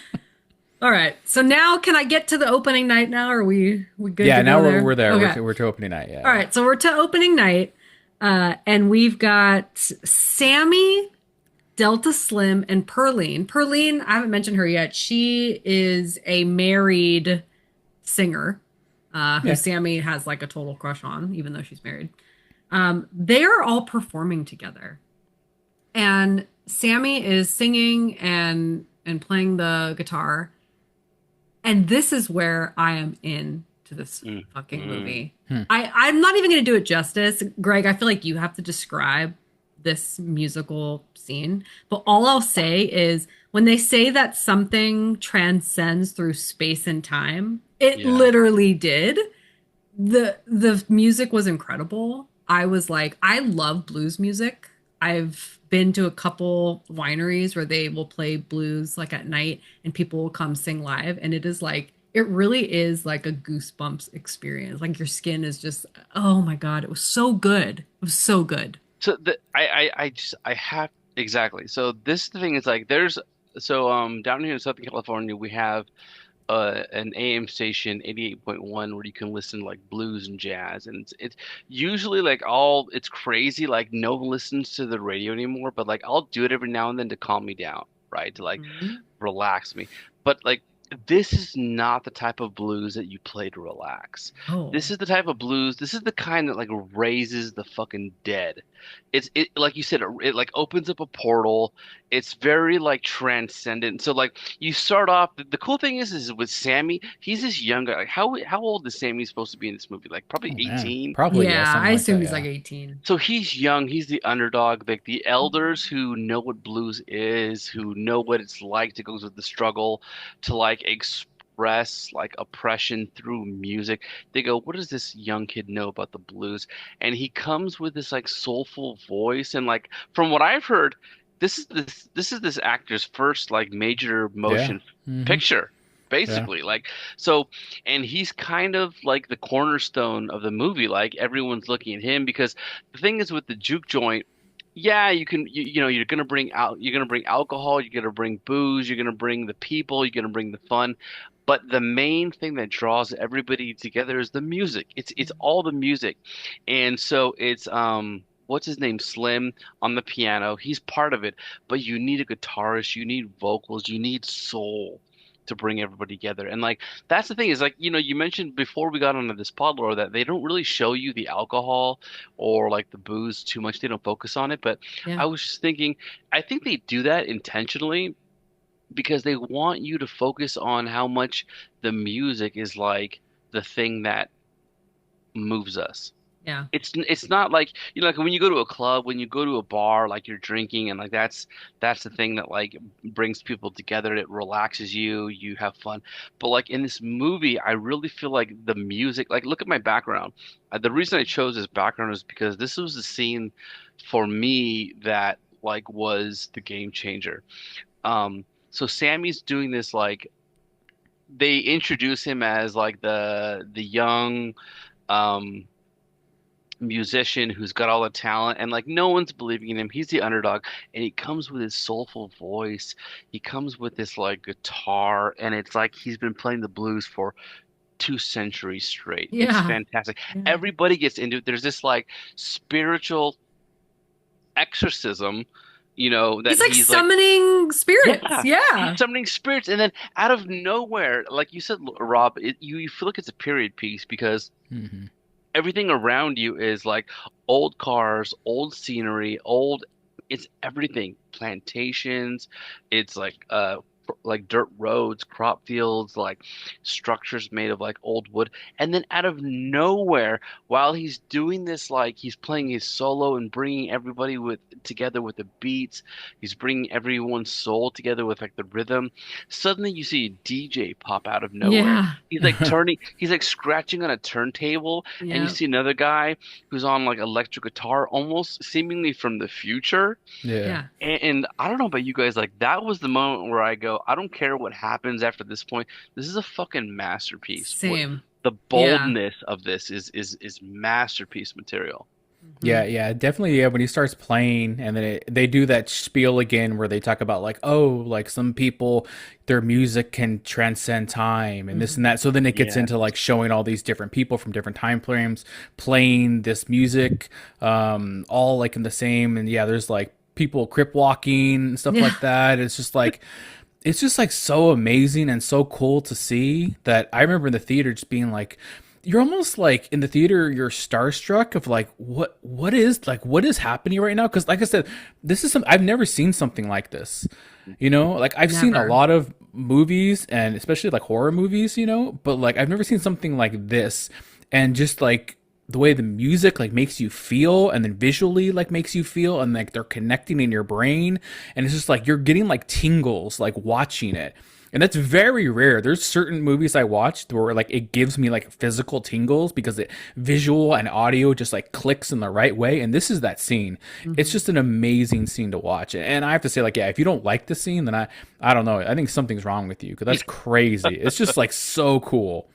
All right. So now, can I get to the opening night? Now, are we good Yeah. to Now go there? we're there. Okay. We're to opening night. Yeah. All Yeah. right. So we're to opening night, and we've got Sammy, Delta Slim, and Perlene. Perlene, I haven't mentioned her yet. She is a married singer who Yeah. Sammy has like a total crush on, even though she's married. They are all performing together, and Sammy is singing and playing the guitar, and this is where I am in to this Mm, fucking mm. movie. I'm not even going to do it justice, Greg. I feel like you have to describe this musical scene, but all I'll say is when they say that something transcends through space and time, it Yeah. literally did. The music was incredible. I was like, I love blues music. I've been to a couple wineries where they will play blues like at night and people will come sing live, and it is like it really is like a goosebumps experience. Like your skin is just, oh my God, it was so good. It was so good. So I have exactly. So this thing is like down here in Southern California we have an AM station 88.1 where you can listen to like blues and jazz, and it's usually like all it's crazy like no one listens to the radio anymore, but like I'll do it every now and then to calm me down, right, to like Mhm. relax me. But like this is not the type of blues that you play to relax. This Oh, is the type of blues. This is the kind that like raises the fucking dead. It like you said, it like opens up a portal. It's very like transcendent. So like you start off. The cool thing is with Sammy, he's this young guy. Like how old is Sammy supposed to be in this movie? Like probably Oh man. 18. Probably yeah. yeah. I Something like assume that. he's like Yeah. 18. So he's young, he's the underdog, like the elders who know what blues is, who know what it's like to go through the struggle, to like express like oppression through music. They go, what does this young kid know about the blues? And he comes with this like soulful voice, and like from what I've heard, this actor's first like major Yeah. motion Hmm. picture. Yeah. Basically, like so, and he's kind of like the cornerstone of the movie. Like everyone's looking at him because the thing is with the Juke Joint, yeah, you know you're gonna bring alcohol, you're gonna bring booze, you're gonna bring the people, you're gonna bring the fun, but the main thing that draws everybody together is the music. It's all the music, and so it's what's his name, Slim on the piano. He's part of it, but you need a guitarist, you need vocals, you need soul to bring everybody together. And like that's the thing is like you mentioned before we got onto this pod lore that they don't really show you the alcohol or like the booze too much. They don't focus on it. But Yeah. I was just thinking, I think they do that intentionally because they want you to focus on how much the music is like the thing that moves us. Yeah. It's not like like when you go to a club, when you go to a bar, like you're drinking and like that's the thing that like brings people together. It relaxes you, you have fun. But like in this movie, I really feel like the music, like look at my background. The reason I chose this background is because this was the scene for me that like was the game changer. So Sammy's doing this like they introduce him as like the young um musician who's got all the talent and like no one's believing in him. He's the underdog and he comes with his soulful voice. He comes with this like guitar and it's like he's been playing the blues for 2 centuries straight. It's Yeah. fantastic. Yeah. Everybody gets into it. There's this like spiritual exorcism, that He's like he's like summoning spirits. yeah, Yeah. he's summoning spirits and then out of nowhere, like you said, Rob, you feel like it's a period piece because Hmm. everything around you is like old cars, old scenery, it's everything. Plantations, it's like dirt roads, crop fields, like structures made of like old wood. And then out of nowhere, while he's doing this, like he's playing his solo and bringing everybody together with the beats, he's bringing everyone's soul together with like the rhythm. Suddenly you see a DJ pop out of nowhere. Yeah. He's like scratching on a turntable, and you Yeah. see another guy who's on like electric guitar, almost seemingly from the future. Yeah. Yeah. And I don't know about you guys, like that was the moment where I go, I don't care what happens after this point. This is a fucking masterpiece. Same. The Yeah. boldness of this is masterpiece material. Yeah, yeah, definitely. Yeah, when he starts playing, and then they do that spiel again where they talk about like, oh, like some people, their music can transcend time and this and that. So then it gets Yeah. into like showing all these different people from different time frames playing this music, all like in the same. And yeah, there's like people crip walking and stuff Yeah. like that. It's just like so amazing and so cool to see that I remember in the theater just being like, you're almost like in the theater, you're starstruck of like what is happening right now? Because like I said, this is I've never seen something like this. Like I've seen a Never. lot of movies and especially like horror movies, but like I've never seen something like this. And just like the way the music like makes you feel and then visually like makes you feel and like they're connecting in your brain and it's just like you're getting like tingles like watching it. And that's very rare. There's certain movies I watched where like it gives me like physical tingles because it visual and audio just like clicks in the right way. And this is that scene. It's just an amazing scene to watch. And I have to say, like, yeah, if you don't like the scene, then I don't know. I think something's wrong with you because that's crazy. It's just like so cool.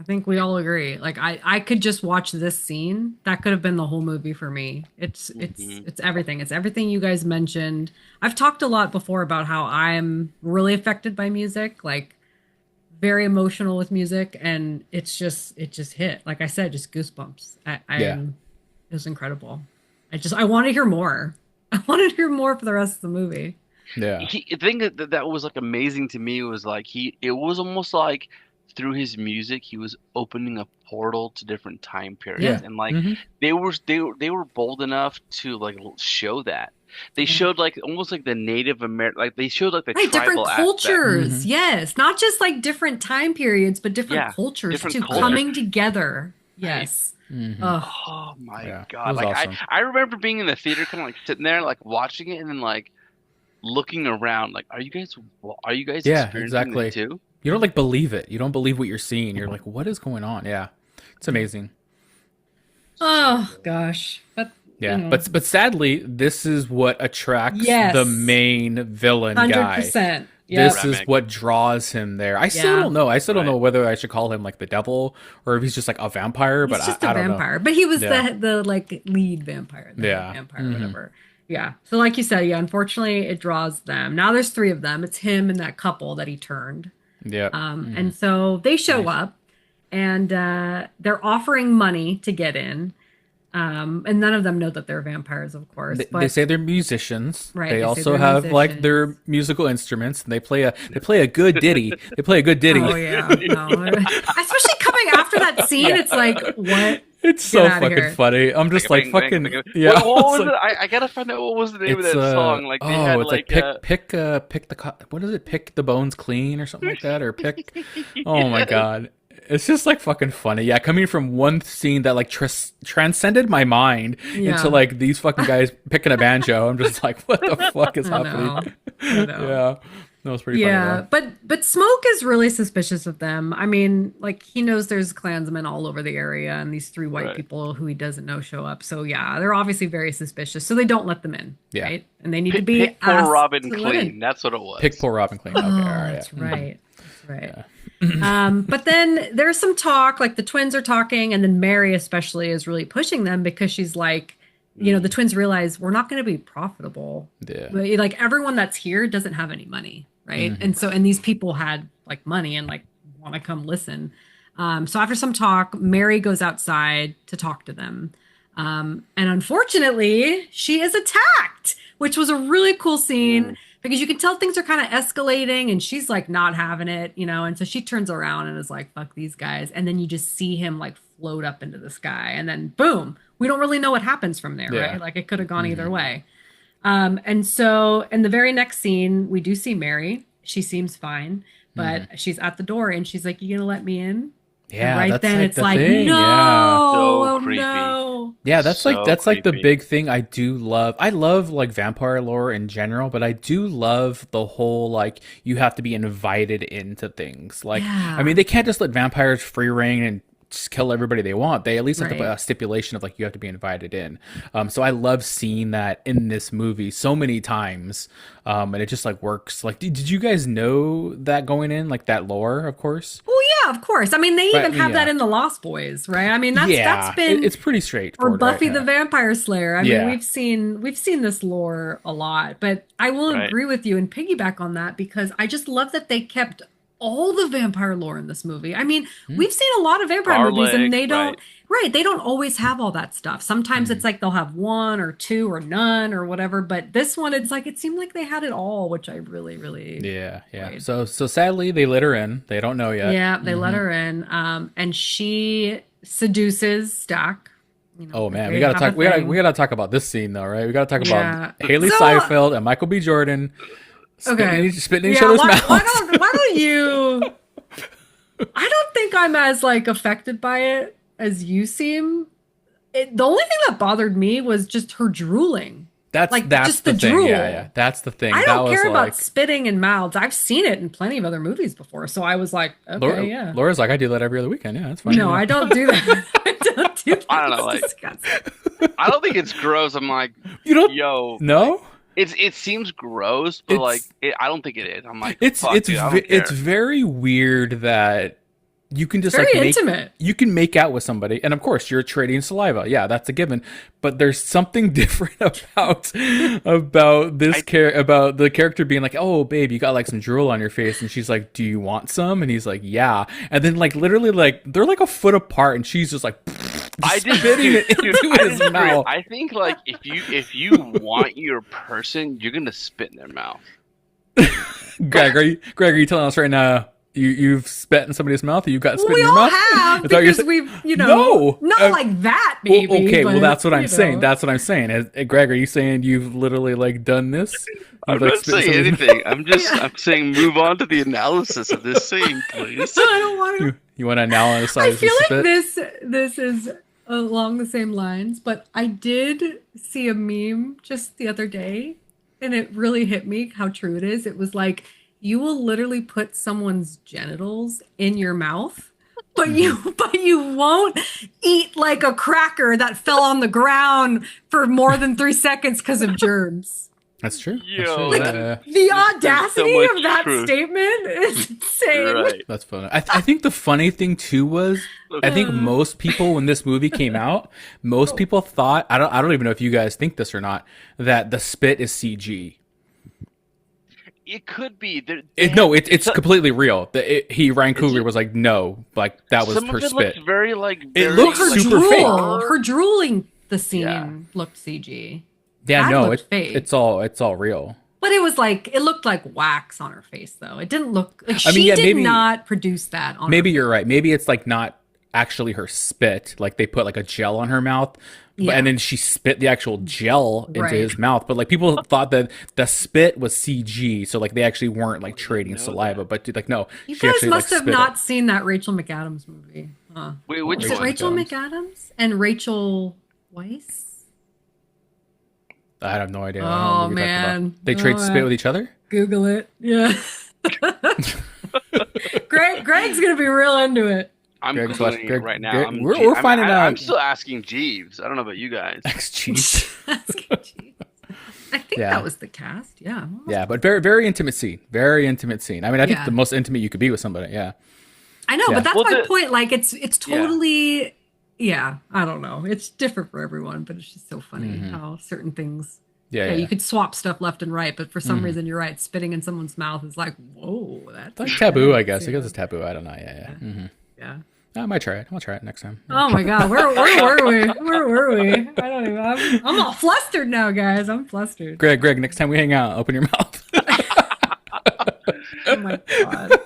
I think we all agree. Like I could just watch this scene. That could have been the whole movie for me. It's everything. It's everything you guys mentioned. I've talked a lot before about how I'm really affected by music, like very emotional with music, and it just hit. Like I said, just goosebumps. Yeah. It was incredible. I want to hear more. I want to hear more for the rest of the movie. Yeah. The thing that was like amazing to me was like it was almost like through his music he was opening a portal to different time periods. Yeah. And like Mhm. they were bold enough to like show that. They showed like almost like the Native American, like they showed like the Right, different tribal aspect. cultures. Yes, not just like different time periods, but different Yeah, cultures different too, cultures. coming together. Yes. Mhm. Ugh. Oh my Yeah, it God. was Like awesome. I remember being in the theater kind of like sitting there like watching it and then like looking around like are you guys Yeah, experiencing exactly. this too? You don't like believe it. You don't believe what you're seeing. You're like, what is going on? Yeah. It's amazing. Oh gosh, but Yeah. you know, But sadly, this is what attracts Yes. the main villain guy. 100%. This Yes. is Remick. what draws him there. I still Yeah. don't know. I still don't Right. know whether I should call him like the devil or if he's just like a vampire, but He's just I a don't know. vampire. But he was Yeah. the like lead vampire, the Yeah. head vampire, Mhm. whatever. Yeah. So like you said, yeah, unfortunately it draws them. Now there's three of them. It's him and that couple that he turned. Yeah. And so they show Nice. up and they're offering money to get in. And none of them know that they're vampires, of course. They, But they say they're musicians. Right, They they say also they're have like their musicians. musical instruments. And they play a good ditty. They play a good ditty. oh yeah, no. Especially coming after that scene, it's like, what It's Get so out of fucking here. funny. I'm just like Bang, bang, fucking bang. yeah. What It's was like, it? I gotta find out what was the name of it's that song. Like they had it's like like pick the what is it? Pick the bones clean or something like that, or pick. Oh my Yes. god. It's just like fucking funny. Yeah, coming from one scene that like transcended my mind into Yeah. like these fucking guys picking a banjo. I'm just like, what the fuck is I know. happening? I know. Yeah, that was pretty funny Yeah, though. but Smoke is really suspicious of them. I mean, like he knows there's Klansmen all over the area, and these three white Right. people who he doesn't know show up. So yeah, they're obviously very suspicious. So they don't let them in, Yeah, right? And they need to Pick, be pick poor asked Robin to let in. clean. That's what it was. pick poor Robin clean. Oh, Okay, all right. that's Yeah. right. That's right. But then there's some talk, like the twins are talking, and then Mary especially is really pushing them because she's like, the twins realize we're not going to be profitable. Yeah. Like everyone that's here doesn't have any money, right? And these people had like money and like want to come listen. So after some talk, Mary goes outside to talk to them. And unfortunately, she is attacked, which was a really cool scene because you can tell things are kind of escalating and she's like not having it, and so she turns around and is like, fuck these guys. And then you just see him like float up into the sky and then boom, we don't really know what happens from there, Yeah. right? Like it could have gone either way. And so in the very next scene, we do see Mary. She seems fine, but she's at the door and she's like, you gonna let me in? Yeah, And right that's then like it's the like, thing. no, Yeah. So oh creepy. no. Yeah, that's like the creepy. big thing I do love. I love like vampire lore in general, but I do love the whole like you have to be invited into things. Like Yeah. I mean, they can't just let vampires free reign and just kill everybody they want. They at least have to put Right. a stipulation of like you have to be invited in. So I love seeing that in this movie so many times. And it just like works. Like did you guys know that going in, like that lore, of course? Well, yeah, of course. I mean, they But, even have that yeah. in the Lost Boys, right? I mean, that's been it's pretty or straightforward. Buffy right? the Yeah. Vampire Slayer. I Yeah. mean, we've seen this lore a lot, but I will Right. agree with you and piggyback on that because I just love that they kept all the vampire lore in this movie. I mean, we've seen a lot of vampire movies and Garlic, they don't right. they don't always have all that stuff. Sometimes it's like they'll have one or two or none or whatever, but this one it's like it seemed like they had it all, which I really really Yeah. enjoyed. So sadly they let her in. They don't know yet. Yeah, they let her in, and she seduces Stack. Oh man, they we gotta have talk. a We thing. gotta talk about this scene though, right? We gotta talk Yeah. about Haley So- Seinfeld and Michael B. Jordan spitting in each Yeah, other's why mouths. why don't you? I don't think I'm as like affected by it as you seem. The only thing that bothered me was just her drooling. That's just the the thing. drool. Yeah, that's the thing. I that don't was care like about spitting in mouths. I've seen it in plenty of other movies before, so I was like, okay, Laura, yeah. Laura's like, I do that every other weekend. Yeah, that's fine. No, yeah. I don't do that. I don't do that. I don't know, It's like- disgusting. I don't think it's gross. I'm like, You don't. yo, No, it seems gross, but It's- like, I don't think it is. I'm like, it's fuck, it's dude, I ve- don't care. it's very weird that you can just Very like make intimate. you can make out with somebody, and of course you're trading saliva. Yeah, that's a given. But there's something different about this about the character being like, "Oh, babe, you got like some drool on your face," and she's like, "Do you want some?" And he's like, "Yeah." And then like literally like they're like a foot apart, and she's just like I just spitting it dude, into I his disagree. mouth. I think like if you want your person, you're gonna spit in their mouth. Greg, are you telling us right now? You've spat in somebody's mouth, or you got spit We in your all mouth? have Is that what you're because saying? we've, No. not like that, maybe. Well, okay, well but, that's what I'm you saying. know. That's what I'm saying. Greg, are you saying you've literally like done this? I'm You've, like, not spit in saying somebody's anything. I'm saying move on to the analysis of this scene, please. I don't want to. mouth? You want to analyze? I feel spit? like this is along the same lines, but I did see a meme just the other day, and it really hit me how true it is. It was like you will literally put someone's genitals in your mouth, but you won't eat like a cracker that fell on the ground for more than 3 seconds because of germs. That's true. Yo, That's, true. that- The so audacity much of that truth. statement is insane. Right. That's funny. I think the funny thing too was I think most people when this movie came out, most people thought I don't even know if you guys think this or not that the spit is CG. It could be. It's completely real. Ryan Coogler was like, no, like that was Some her of it spit. looks very like. It very, looks Her like, super drool, fake. her drooling the scene Yeah. looked CG. Yeah, That no, looked fake. it's all real. But it was like it looked like wax on her face though. It didn't look like I mean, she yeah, did maybe- not produce that on Maybe her. you're right. Maybe it's like not actually her spit. Like they put like a gel on her mouth, Yeah. and then she spit the actual gel into Right. his mouth. But like people thought that the spit was CG, so like they actually weren't like didn't trading know saliva. that. But like no, You she guys actually like must have spit not it. seen that Rachel McAdams movie. Huh. Wait, which Is it one? Rachel McAdams? McAdams and Rachel Weisz? I have no idea. I don't know Oh what you're talking about. man. They trade Oh, spit with each other. Google it. Yeah. Greg's gonna be real into it. I'm Greg's Googling watching- it Greg- right now. Greg- I'm, we're finding out. I'm still asking Jeeves. I don't know about you guys. Jeez. I think Yeah. that was the cast. Yeah. Yeah, but very, very intimate scene. Very intimate scene. I mean, I think Yeah. the most intimate you could be with somebody. Yeah. I know, Yeah. but that's Well, my the- point. Like it's totally yeah, I don't know. It's different for everyone, but it's just so funny how certain things Yeah. you could swap stuff left and right, but for some reason you're right, spitting in someone's mouth is like, whoa, that's Like taboo, I intense, guess. I guess it's taboo. I don't know. Yeah. yeah. I might try it. I'll try it next time. Oh my god, where were we? Where were we? I don't even. I'm all flustered now, guys. I'm flustered. Greg, next time we hang out, open your mouth. Oh my god.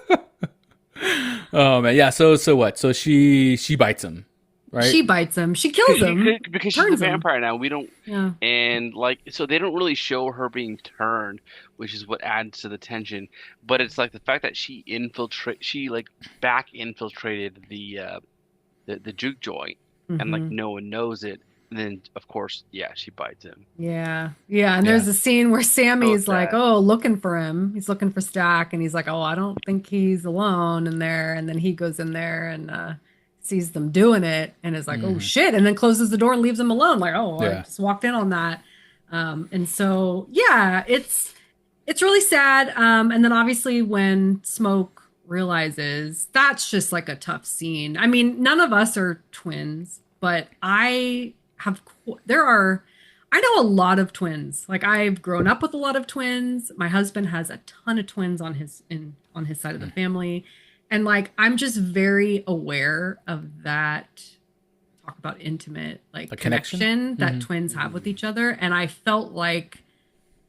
Oh man, yeah. So what? So she bites him, right? She bites him. She kills him. Because she's a Turns him. vampire now. We don't, Yeah. and like, so they don't really show her being turned, which is what adds to the tension. But it's like the fact that she back infiltrated the Juke Joint, and like Mhm. no one knows it. And then of course, yeah, she bites him. Yeah. Yeah. And there's a scene where Sammy's So like, sad. oh, looking for him. He's looking for Stack. And he's like, oh, I don't think he's alone in there. And then he goes in there and sees them doing it and is like, oh, shit. And then closes the door and leaves them alone. Like, oh, I Yeah. just walked in on that. And so, yeah, it's really sad. And then obviously when Smoke realizes that's just like a tough scene. I mean, none of us are twins, but I know a lot of twins. Like I've grown up with a lot of twins. My husband has a ton of twins on his side of the family. And like I'm just very aware of that talk about intimate like The connection? connection that twins have with each other. And I felt like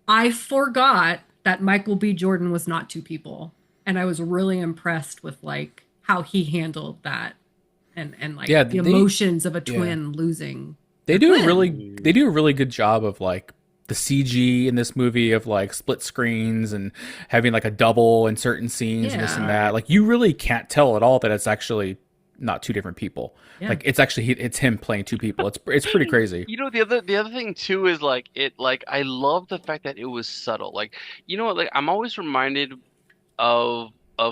I forgot that Michael B. Jordan was not two people. And I was really impressed with like how he handled that and like Yeah, the they- emotions of a twin losing. They their do twin. they do a really good job of like the CG in this movie of like split screens and having like a double in certain scenes and this and Yeah. that. Like you really can't tell at all that it's actually not two different people. Yeah. Like it's actually it's him playing two people. It's pretty crazy. You know, the other thing too is like I love the fact that it was subtle. Like, you know what, like I'm always reminded of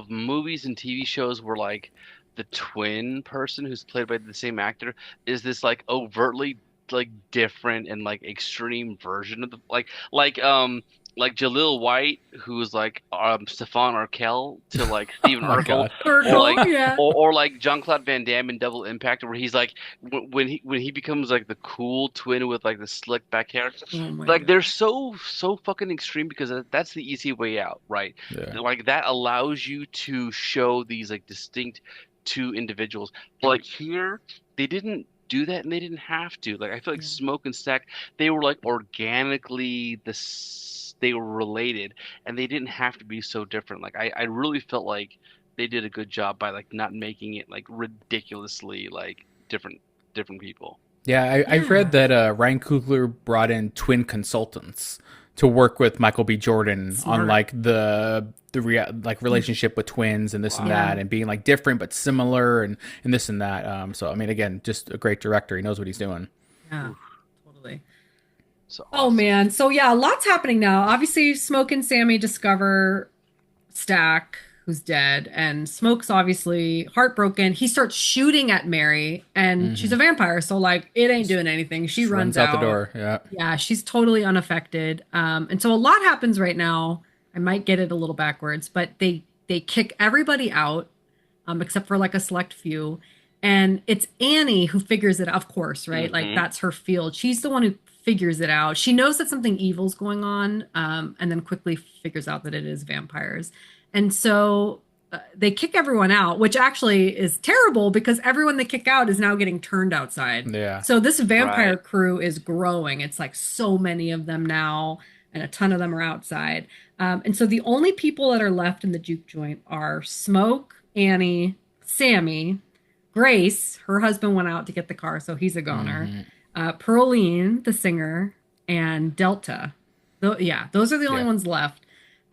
movies and TV shows where like the twin person who's played by the same actor is this like overtly like different and like extreme version of the like Jaleel White, who's like Stefan Urkel to like Stephen Oh my Urkel, God. Urkel, or like yeah. or like Jean-Claude Van Damme in Double Impact, where he's like when he becomes like the cool twin with like the slick back hair. Oh my Like God. they're so fucking extreme because that's the easy way out, right? Yeah. Like that allows you to show these like distinct two individuals. But like here, they didn't do that and they didn't have to. Like I feel like Yeah. Smoke and Stack, they were like organically they were related and they didn't have to be so different. Like I really felt like they did a good job by like not making it like ridiculously like different people. Yeah, I've read that Ryan Coogler brought in twin consultants to work with Michael B. Jordan Smart. on like the like relationship with twins and this and Yeah. that, and being like different but similar and this and that. So I mean, again, just a great director. He knows what he's doing. Yeah, totally. So Oh awesome. man. So yeah, lots happening now. Obviously, Smoke and Sammy discover Stack, who's dead, and Smoke's obviously heartbroken. He starts shooting at Mary, and she's a vampire, so like it ain't doing anything. She Just runs out the door. Yeah. Yeah, she's totally unaffected. And so a lot happens right now. I might get it a little backwards, but they kick everybody out, except for like a select few. And it's Annie who figures it, of course, right? Like that's her field. She's the one who figures it out. She knows that something evil's going on, and then quickly figures out that it is vampires. And so they kick everyone out, which actually is terrible because everyone they kick out is now getting turned outside. Yeah. So this vampire Right. crew is growing. It's like so many of them now, and a ton of them are outside. And so the only people that are left in the Juke Joint are Smoke, Annie, Sammy, Grace, her husband went out to get the car, so he's a goner. Hmm. Pearline, the singer, and Delta. Yeah, those are the only Yeah. ones left.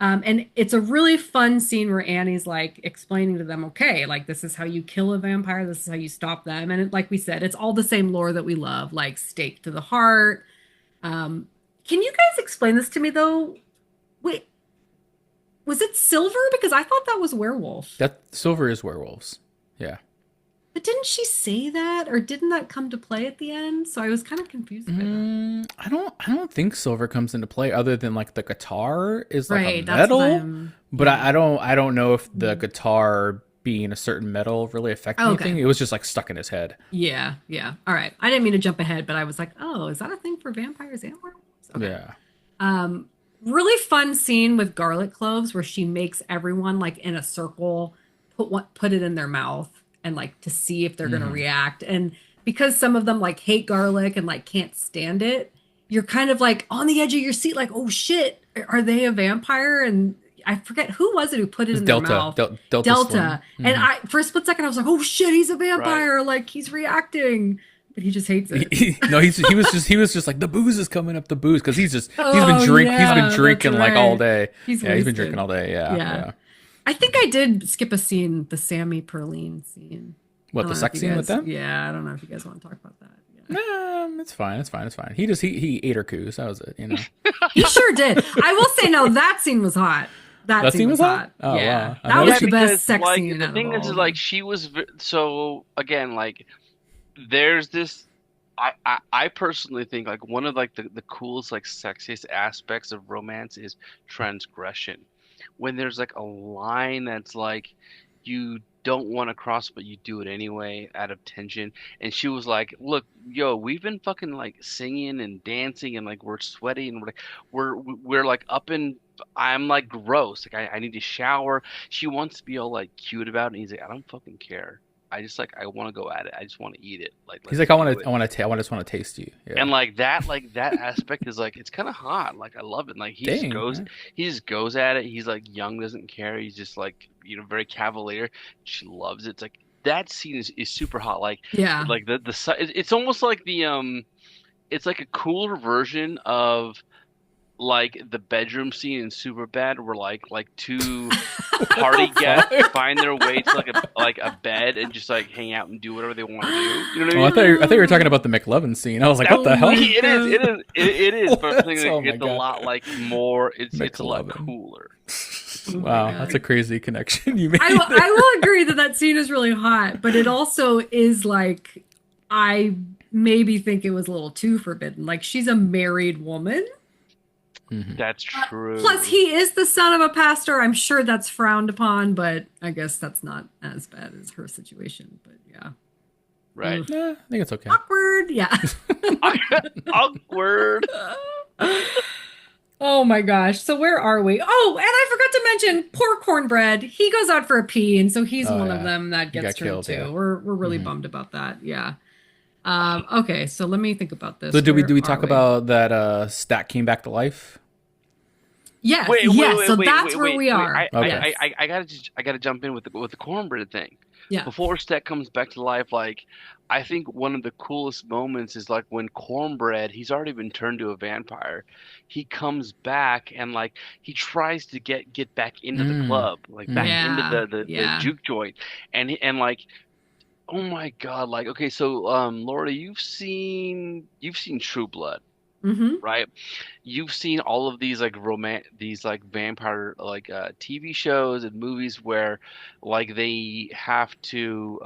And it's a really fun scene where Annie's like explaining to them, okay, like this is how you kill a vampire, this is how you stop them. And like we said, it's all the same lore that we love, like stake to the heart. Um, can you guys explain this to me though? Wait, was it Silver? Because I thought that was werewolf. That silver is werewolves. Yeah. But didn't she say that, or didn't that come to play at the end? So I was kind of confused by that. I don't think silver comes into play other than like the guitar is like a Right, that's what metal, I'm. but I don't know if the guitar being a certain metal really affected Okay. anything. It was just like stuck in his head. Yeah, yeah. All right. I didn't mean to jump ahead, but I was like, oh, is that a thing for vampires and werewolves? Okay. Yeah. Um, really fun scene with garlic cloves where she makes everyone like in a circle put it in their mouth and like to see if they're gonna Hmm. react. And because some of them like hate garlic and like can't stand it, you're kind of like on the edge of your seat, like, oh shit, are they a vampire? And I forget who was it who put it It's in their Delta. mouth. Delta Slim. Delta. And I for a split second I was like, oh shit, he's a Right. vampire, like he's reacting. But he just hates it. No, he was just like the booze is coming up the booze because he's Oh, been yeah, drinking that's like all right. day. He's Yeah, he's been wasted. drinking all day. Yeah, Yeah. yeah. I think I did skip a scene, the Sammy Perline scene. I What, don't the know sex if you scene with guys- them? Yeah, I don't know if you guys want to talk about that. Yeah. It's fine. It's fine. It's fine. He ate her coos. That was it. You know. He sure did. I will say, no, that scene was hot. That scene was hot. Oh, Yeah, wow. I that know was she- the best because, sex like, scene. the out of thing all is of like them. she was so again like there's this I personally think like one of like the coolest like sexiest aspects of romance is transgression. When there's like a line that's like you don't want to cross but you do it anyway out of tension. And she was like, look, yo, we've been fucking like singing and dancing and like we're sweaty and we're like up in I'm like gross. Like I need to shower. She wants to be all like cute about it and he's like, I don't fucking care. I just like I want to go at it. I just want to eat it. Like He's let's like, do it. I just want to taste you. Yeah. And like that aspect is like it's kind of hot. Like I love it. Like Dang, man. he just goes at it. He's like young, doesn't care. He's just like very cavalier. She loves it. It's like that scene is super hot. Yeah. Like it's almost like it's like a cooler version of like the bedroom scene in Superbad where like two party guests find their way to like a bed and just like hang out and do whatever they want to do. You know what I Oh, mean? I thought you were talking about the McLovin scene. I was like, what the hell? It is. But I'm What? saying Oh like, my it's a God. lot like more. It's a lot McLovin. cooler. Wow, God. that's a crazy connection you made. I will agree that scene is really hot, but it also is like I maybe think it was a little too forbidden. Like she's a married woman. Mhm. That's true. Plus, he is the son of a pastor. I'm sure that's frowned upon, but I guess that's not as bad as her situation. But yeah, Right. Oof. Nah, I think it's okay. Awkward. Yeah. Awkward. Oh my gosh. So where are we? Oh, and I forgot to mention poor Cornbread. He goes out for a pee, and so he's Oh, one of yeah. them that He gets got turned killed, too. yeah. We're really Mhm. bummed about that. Yeah. Okay, so let me think about this. So do we Where talk are we? about that Stat came back to life? Yes, Wait, yes. So wait, that's wait, where wait, we wait. are. Okay. Yes. I gotta jump in with the cornbread thing. Yeah. Before Stet comes back to life, like I think one of the coolest moments is like when Cornbread, he's already been turned to a vampire. He comes back and like he tries to get back into the Mm. club, like back Yeah, into the yeah. juke joint, and like oh my God, like okay, so Laura, you've seen True Blood, Mm-hmm. right? You've seen all of these like these like vampire like TV shows and movies where like they have to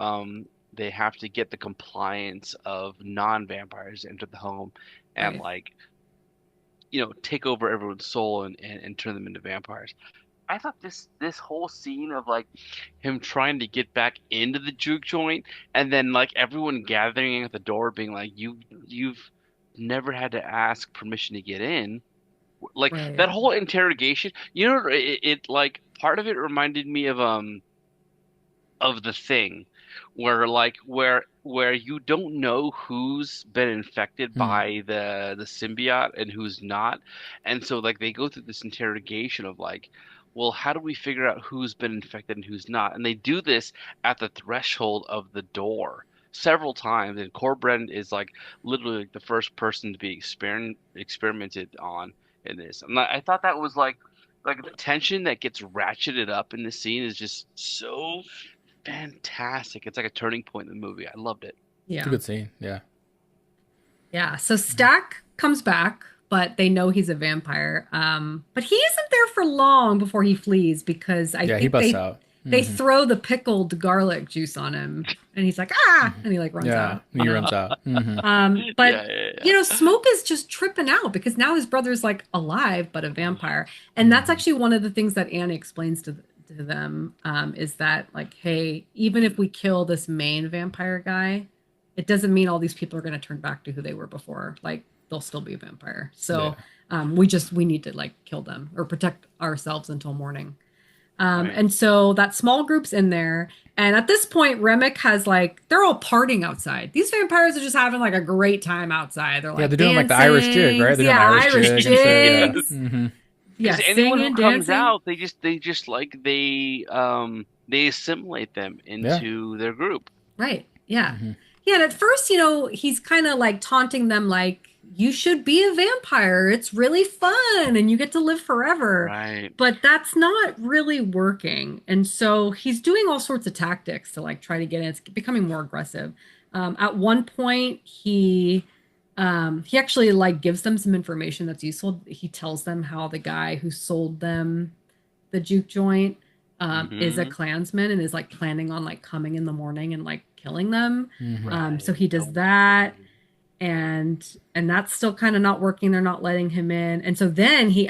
get the compliance of non-vampires to enter the home and Right. like take over everyone's soul and turn them into vampires. I thought this whole scene of like him trying to get back into the juke joint and then like everyone gathering at the door being like you've never had to ask permission to get in. Like Right. that whole interrogation, it like part of it reminded me of The Thing, where like where you don't know who's been infected by the symbiote and who's not, and so like they go through this interrogation of like, well, how do we figure out who's been infected and who's not? And they do this at the threshold of the door several times. And Corbrand is like literally like the first person to be experimented on in this. And I thought that was like the tension that gets ratcheted up in this scene is just so fantastic. It's like a turning point in the movie. I loved it. It's a Yeah. good scene. Yeah. Yeah. So Stack comes back, but they know he's a vampire. But he isn't there for long before he flees because I Yeah, he think busts out. they throw the pickled garlic juice on him and he's like, ah, and he like runs Yeah, out. he runs out. But Yeah. Smoke is just tripping out because now his brother's like alive but a vampire. And that's actually one of the things that Annie explains to them is that like, hey, even if we kill this main vampire guy, it doesn't mean all these people are going to turn back to who they were before. Like they'll still be a vampire. So we need to like kill them or protect ourselves until morning. Right. And so that small group's in there. And at this point, Remick has like, they're all partying outside. These vampires are just having like a great time outside. They're like, Yeah, they're doing like the Irish jig, right? They're doing yeah, the Irish Irish jig and jigs. shit. Mhm. Yeah, Because anyone who singing, comes dancing. out, they just like they assimilate them into their group. Right. Yeah. Yeah. And at first, he's kind of like taunting them, like, you should be a vampire. It's really fun and you get to live forever. Right. But that's not really working. And so he's doing all sorts of tactics to like try to get in. It's becoming more aggressive. At one point, he actually like gives them some information that's useful. He tells them how the guy who sold them the Juke Joint is a Klansman and is like planning on like coming in the morning and like killing them. So he does that, and that's still kind of not working. They're not letting him in, and so then he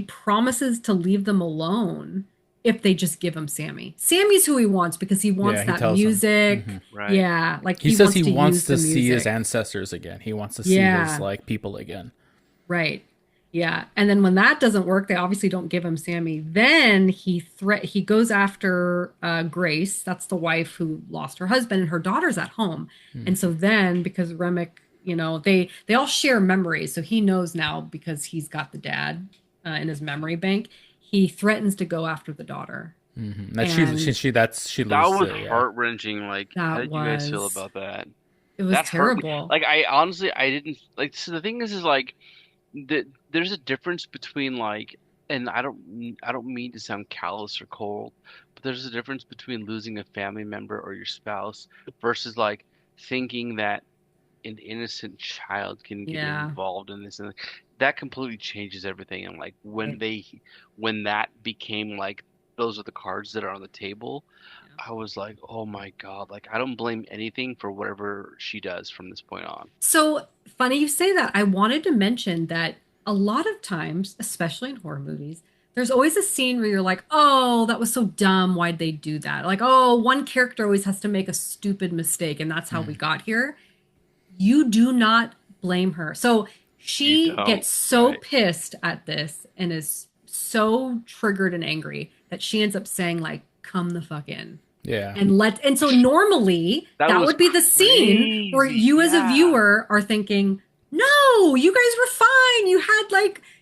promises to leave them alone if they just give him Sammy. Sammy's who he wants because he wants Yeah, he that tells them. music. Right. Yeah, like He says wants he wants use to the see his music. ancestors again. He wants to see his like people again. Right. Yeah. And then when that doesn't work, they obviously don't give him Sammy. Then he goes after Grace. That's the wife who lost her husband, and her daughter's at home. And so then because Remick, they all share memories. So he knows now because he's got the dad in his memory bank. He threatens to go after the daughter. That she loses That was it, yeah. heart-wrenching. Like, how That did you guys feel was- about that? It was That hurt me. terrible. Like, I honestly, I didn't like. So the thing is like, there's a difference between like, and I don't mean to sound callous or cold, but there's a difference between losing a family member or your spouse versus like thinking that an innocent child can get Yeah. involved in this, and like, that completely changes everything. And like when that became like those are the cards that are on the table, I was like, oh my God, like I don't blame anything for whatever she does from this point on. So funny you say that. I wanted to mention that a lot of times, especially in horror movies, there's always a scene where you're like, oh, that was so dumb. Why'd they do that? Like, oh, one character always has to make a stupid mistake, and that's how we got here. You do not blame her. So she You don't, gets so right. pissed at this and is so triggered and angry that she ends up saying, like, come the fuck in. Yeah. And so normally That that was would be the scene where crazy, you as a yeah. viewer are thinking, no, you guys were fine.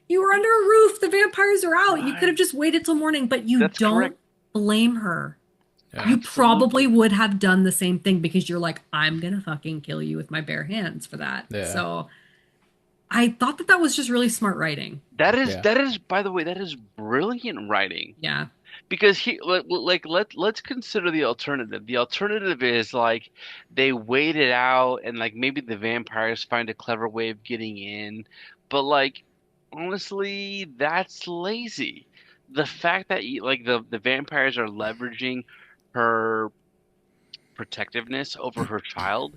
You were under a roof. The vampires are out. You Right. could have just waited till morning, but you That's don't correct. blame her. Yeah. You Absolutely. probably would have done the same thing because you're like, I'm going to fucking kill you with my bare hands for that. Yeah. So I thought that was just really smart writing. That is Yeah. by the way, that is brilliant writing. Yeah. Because let's consider the alternative. The alternative is like they wait it out and like maybe the vampires find a clever way of getting in, but like honestly, that's lazy. The fact that like the vampires are leveraging her protectiveness over her child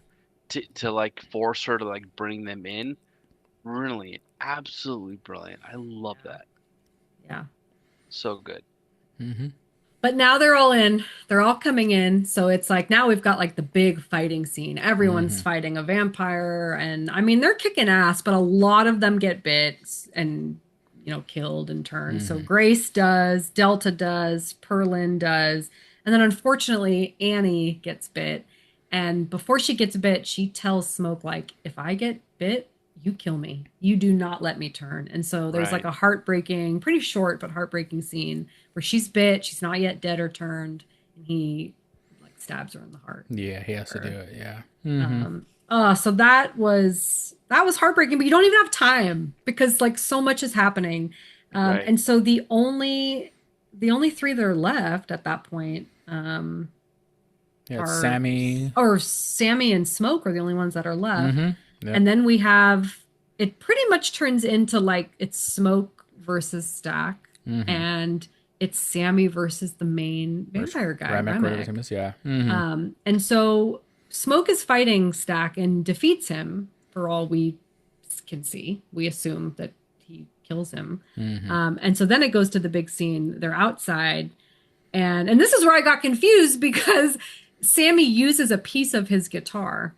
to like force her to like bring them in, brilliant, absolutely brilliant. I love that. Yeah. So good. Mm-hmm. But now they're all in. They're all coming in. So it's like now we've got like the big fighting scene. Everyone's fighting a vampire. And I mean, they're kicking ass, but a lot of them get bit and, killed in turn. So Grace does, Delta does, Perlin does. And then unfortunately, Annie gets bit. And before she gets bit, she tells Smoke, like, if I get bit, you kill me. You do not let me turn. And so there's like Right. a heartbreaking, pretty short but heartbreaking scene where she's bit, she's not yet dead or turned, and he like stabs her in the heart. Yeah, he has to do Her. it. Yeah. Mm-hmm. So that was heartbreaking, but you don't even have time because like so much is happening. Right. And so the only three that are left at that point Yeah, it's are Sammy. or Sammy and Smoke are the only ones that are left. Mm-hmm. Yep. And then we have it pretty much turns into like it's Smoke versus Stack Mm-hmm. and it's Sammy versus the main vampire guy, Remick, whatever his Remick. name is. Yeah. Mm-hmm. And so Smoke is fighting Stack and defeats him for all we can see. We assume that he kills him. Mm-hmm. And so then it goes to the big scene. They're outside. And this is where I got confused because Sammy uses a piece of his guitar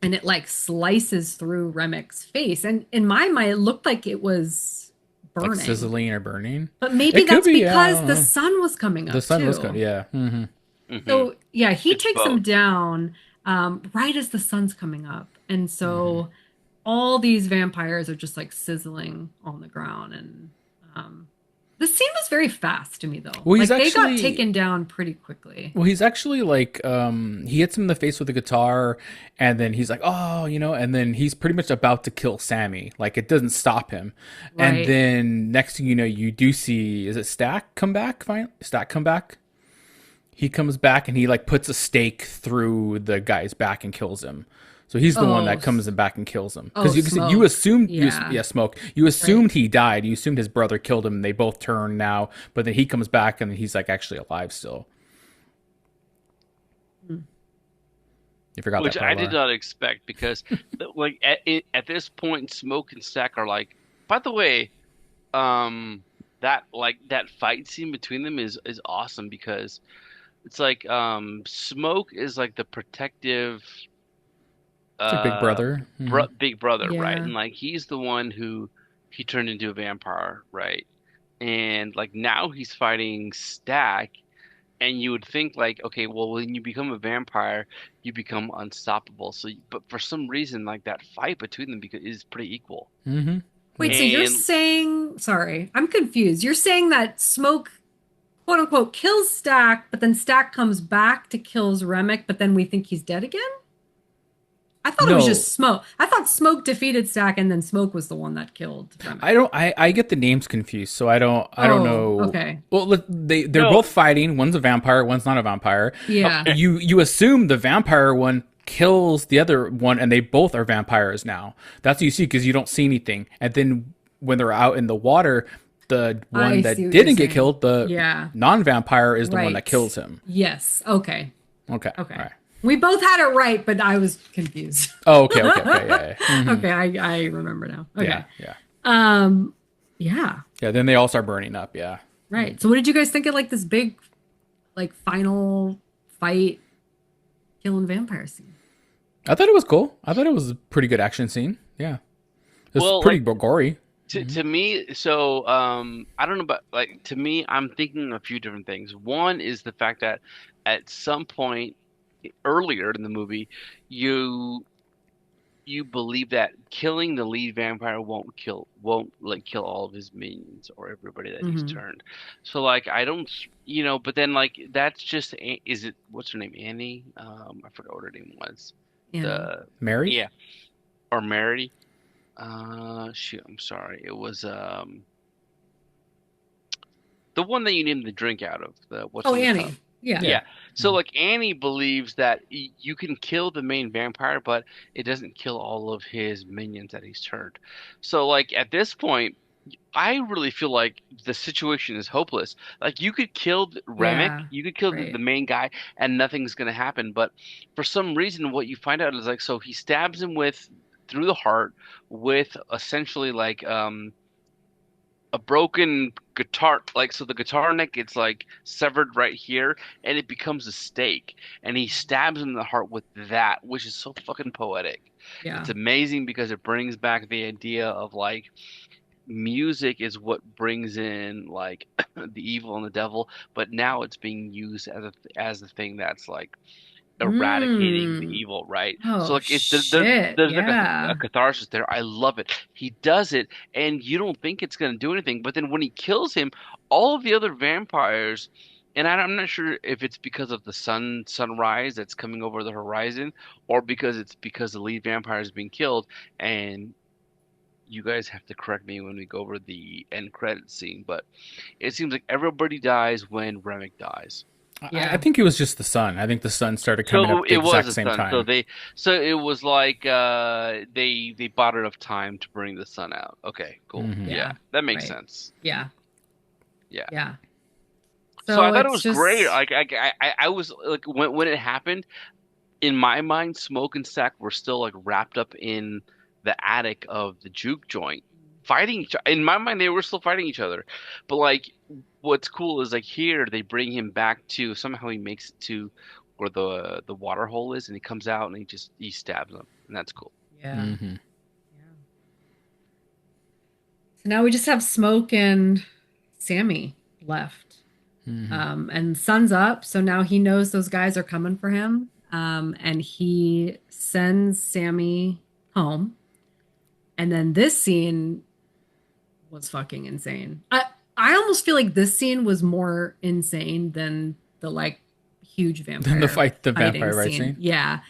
and it like slices through Remick's face. And in my mind, it looked like it was Like burning. sizzling or burning. But maybe It could that's be, yeah, I because don't the know. sun was coming up The sun too. was good. Yeah. Mm-hmm. Hmm. So yeah, he It's takes him both. down right as the sun's coming up, and Mm-hmm. so all these vampires are just like sizzling on the ground. And the scene was very fast to me, though. Well, Like he's they got actually taken down pretty quickly. Well, he's actually like, he hits him in the face with a guitar, and then he's like, oh, and then he's pretty much about to kill Sammy. Like, it doesn't stop him. And Right. then next thing you know, you do see, is it Stack come back? Stack come back? He comes back and he like puts a stake through the guy's back and kills him. So he's the one Oh, that comes back and kills him. oh, Because you Smoke. assumed, Yeah. yeah, Smoke. You assumed he died. You assumed his brother killed him. And they both turn now. But then he comes back and he's like actually alive still. Hmm. You forgot Which that part, I did Laura. not expect because, like, at this point, Smoke and Stack are like. By the way, that fight scene between them is awesome because it's like Smoke is like the protective It's like Big uh Brother. Hmm. big brother, right? Yeah. And like he's the one who he turned into a vampire, right? And like now he's fighting Stack, and you would think like, okay, well when you become a vampire, you become unstoppable. So, but for some reason, like that fight between them because is pretty equal. Hmm. Wait, Yeah. so you're And saying, sorry, I'm confused. You're saying that Smoke, quote unquote, kills Stack, but then Stack comes back to kills Remick, but then we think he's dead again? I thought it was No, just Smoke. I thought Smoke defeated Stack and then Smoke was the one that killed Remick. I don't. I get the names confused, so I don't Oh, know. okay. Well, they're no, both fighting. One's a vampire. One's not a vampire. Yeah. okay, You assume the vampire one kills the other one, and they both are vampires now. That's what you see because you don't see anything. And then when they're out in the water, the one I that see what you're didn't get saying. killed, the Yeah. non-vampire, is the one that Right. kills him. Yes. Okay. Okay. Okay. All right. We both had it right, but I was confused. Oh, okay. Okay. Okay. Yeah. Yeah. Mhm. Okay, I remember now. Okay. Yeah. Yeah. Yeah. Yeah. Then they all start burning up. Yeah. Right. So what did you guys think of like this big like final fight killing vampire scene? I thought it was cool. I thought it was a pretty good action scene. Yeah. It's well, pretty like gory. to me, so I don't know, but like to me, I'm thinking a few different things. One is the fact that at some point earlier in the movie, you you believe that killing the lead vampire won't like kill all of his minions or everybody that he's Hmm. turned. So like I don't but then like that's just is it what's her name, Annie? I forgot what her name was. Annie. The Mary? Yeah, or Mary. Shoot, I'm sorry. It was the one that you named the drink out of. The what's Oh, in the Annie. cup. Yeah. Yeah. Yeah. So Mhm. like Annie believes that you can kill the main vampire, but it doesn't kill all of his minions that he's turned. So like at this point, I really feel like the situation is hopeless. Like you could kill Remick, Yeah. you could kill the Right. main guy, and nothing's gonna happen. But for some reason, what you find out is like so he stabs him with through the heart with essentially like a broken guitar, like so the guitar neck gets like severed right here and it becomes a stake, and he stabs him in the heart with that, which is so fucking poetic. Yeah. It's amazing because it brings back the idea of like music is what brings in like the evil and the devil, but now it's being used as the thing that's like eradicating the Mm. evil, right? So Oh like shit. there's like a Yeah. catharsis there. I love it. He does it, and you don't think it's gonna do anything, but then when he kills him, all of the other vampires, and I'm not sure if it's because of the sunrise that's coming over the horizon, or because the lead vampire is being killed, and you guys have to correct me when we go over the end credit scene, but it seems like everybody dies when Remick dies. I Yeah. think it was just the sun. I think the sun started coming So up the it was exact a same sun. So time. it was like they bought enough time to bring the sun out. Okay, cool. Hmm. Yeah, Yeah. that makes Right. sense. Yeah. Yeah. Yeah. So I So thought it it's was great. just I was like when it happened, in my mind, Smoke and Stack were still like wrapped up in the attic of the Juke Joint, fighting each other. In my mind, they were still fighting each other. But like, what's cool is like here they bring him back to somehow he makes it to where the water hole is, and he comes out and he stabs him, and that's cool. yeah. Hmm. Yeah. So now we just have Smoke and Sammy left. Hmm. And sun's up, so now he knows those guys are coming for him. And he sends Sammy home. And then this scene was fucking insane. I almost feel like this scene was more insane than the like huge Then the vampire fight, the fighting vampire right scene. scene. Yeah.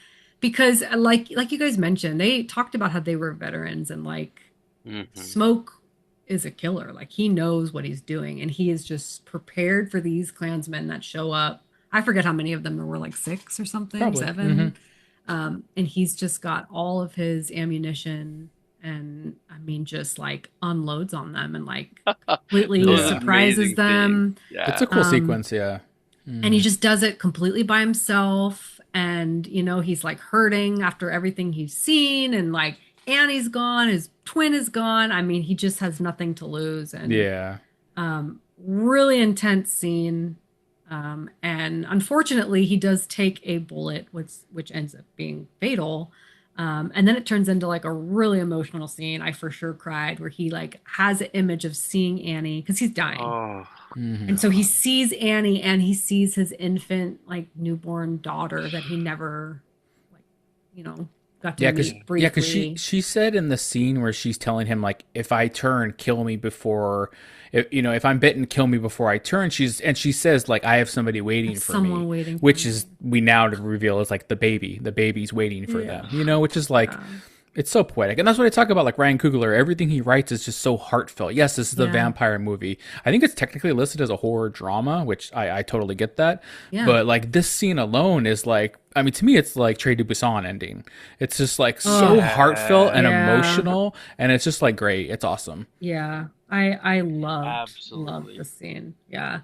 Because like you guys mentioned, they talked about how they were veterans and like Hmm. Smoke is a killer. Like he knows what he's doing and he is just prepared for these Klansmen that show up. I forget how many of them there were, like six or something, Probably. Hmm. seven. And he's just got all of his ammunition and I mean just like unloads on them and like completely Those Yeah. surprises amazing things. them. It's Yeah. a cool sequence. Yeah. And he Hmm. just does it completely by himself. And, you know, he's like hurting after everything he's seen. And like Annie's gone, his twin is gone. I mean, he just has nothing to lose. And Yeah. really intense scene. And unfortunately, he does take a bullet, which ends up being fatal. And then it turns into like a really emotional scene. I for sure cried where he like has an image of seeing Annie because he's dying. Oh Hmm. And so he God. sees Annie and he sees his infant, like newborn daughter that he never, like, you know, got to Yeah, because meet yeah, because briefly. she said in the scene where she's telling him like, if I turn, kill me before, if I'm bitten, kill me before I turn. She says like, I have somebody waiting Have for me, someone waiting for which me. is we now to reveal is like the baby. The baby's waiting for Yeah. them. Which is like. Yeah. It's so poetic. And that's what I talk about. Like Ryan Coogler, everything he writes is just so heartfelt. Yes, this is a Yeah. vampire movie. I think it's technically listed as a horror drama, which I totally get that. Yeah. But like this scene alone is like, I mean, to me, it's like Trey Dubuisson ending. It's just like so Oh, heartfelt and yeah. emotional. And it's just like great. It's awesome. Yeah. I loved Absolutely. the scene. Yeah.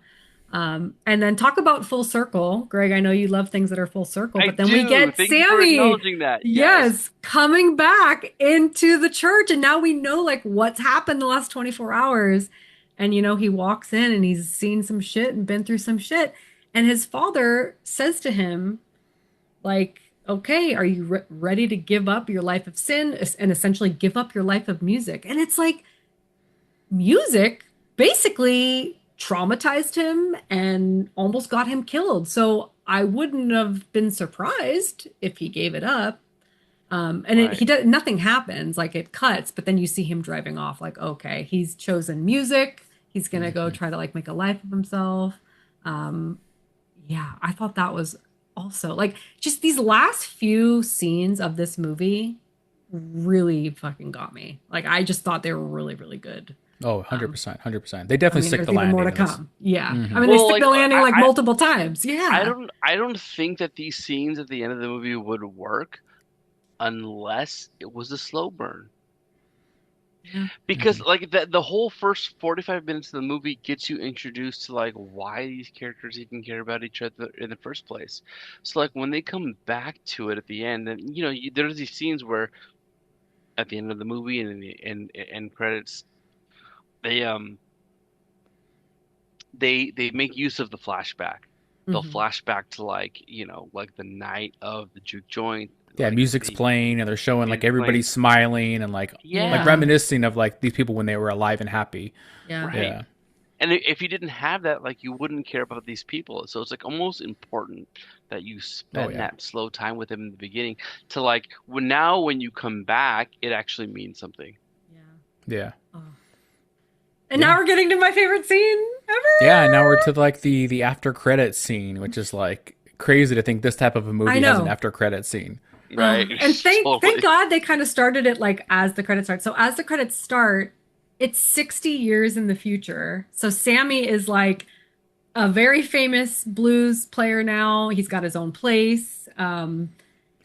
And then talk about full circle. Greg, I know you love things that are full circle, I but then we do. get Thank you for Sammy, acknowledging that. Yes. yes, coming back into the church. And now we know like what's happened the last 24 hours. And, you know, he walks in and he's seen some shit and been through some shit. And his father says to him, like, okay, are you ready to give up your life of sin and essentially give up your life of music? And it's like, music basically traumatized him and almost got him killed. So I wouldn't have been surprised if he gave it up. He Right. does nothing happens, like it cuts, but then you see him driving off. Like, okay, he's chosen music. He's gonna go Hmm. try to like make a life of himself. Um, yeah, I thought that was also like just these last few scenes of this movie really fucking got me. Like, I just thought they were really, really good. Oh, Um, 100%. 100%. They I definitely mean, stick there's the even more landing to in this. come. Yeah. I Hmm. mean, they Well, stick like the landing like I, multiple times. Yeah. I don't think that these scenes at the end of the movie would work unless it was a slow burn. Yeah. Because Hmm. like the whole first 45 minutes of the movie gets you introduced to like why these characters even care about each other in the first place. So like when they come back to it at the end, and there's these scenes where at the end of the movie and in the end credits, they they make use of the flashback. They'll Hmm. flashback to like like the night of the juke joint, Yeah, like music's the playing and they're showing like music playing. everybody's smiling and like Yeah, Yeah. reminiscing of like these people when they were alive and happy. Yeah. right. Yeah. And if you didn't have that, like you wouldn't care about these people. So it's like almost important that you Oh spend yeah. that slow time with them in the beginning to like when you come back, it actually means something. Yeah. Yeah. Oh. And now Yeah. we're getting to my favorite scene Yeah, and now we're ever. to like the after credit scene, which is like crazy to think this type of a I movie has an know. after credit scene. Right? And thank Totally. God they kind of started it like as the credits start. So as the credits start, it's 60 years in the future. So Sammy is like a very famous blues player now. He's got his own place. He's And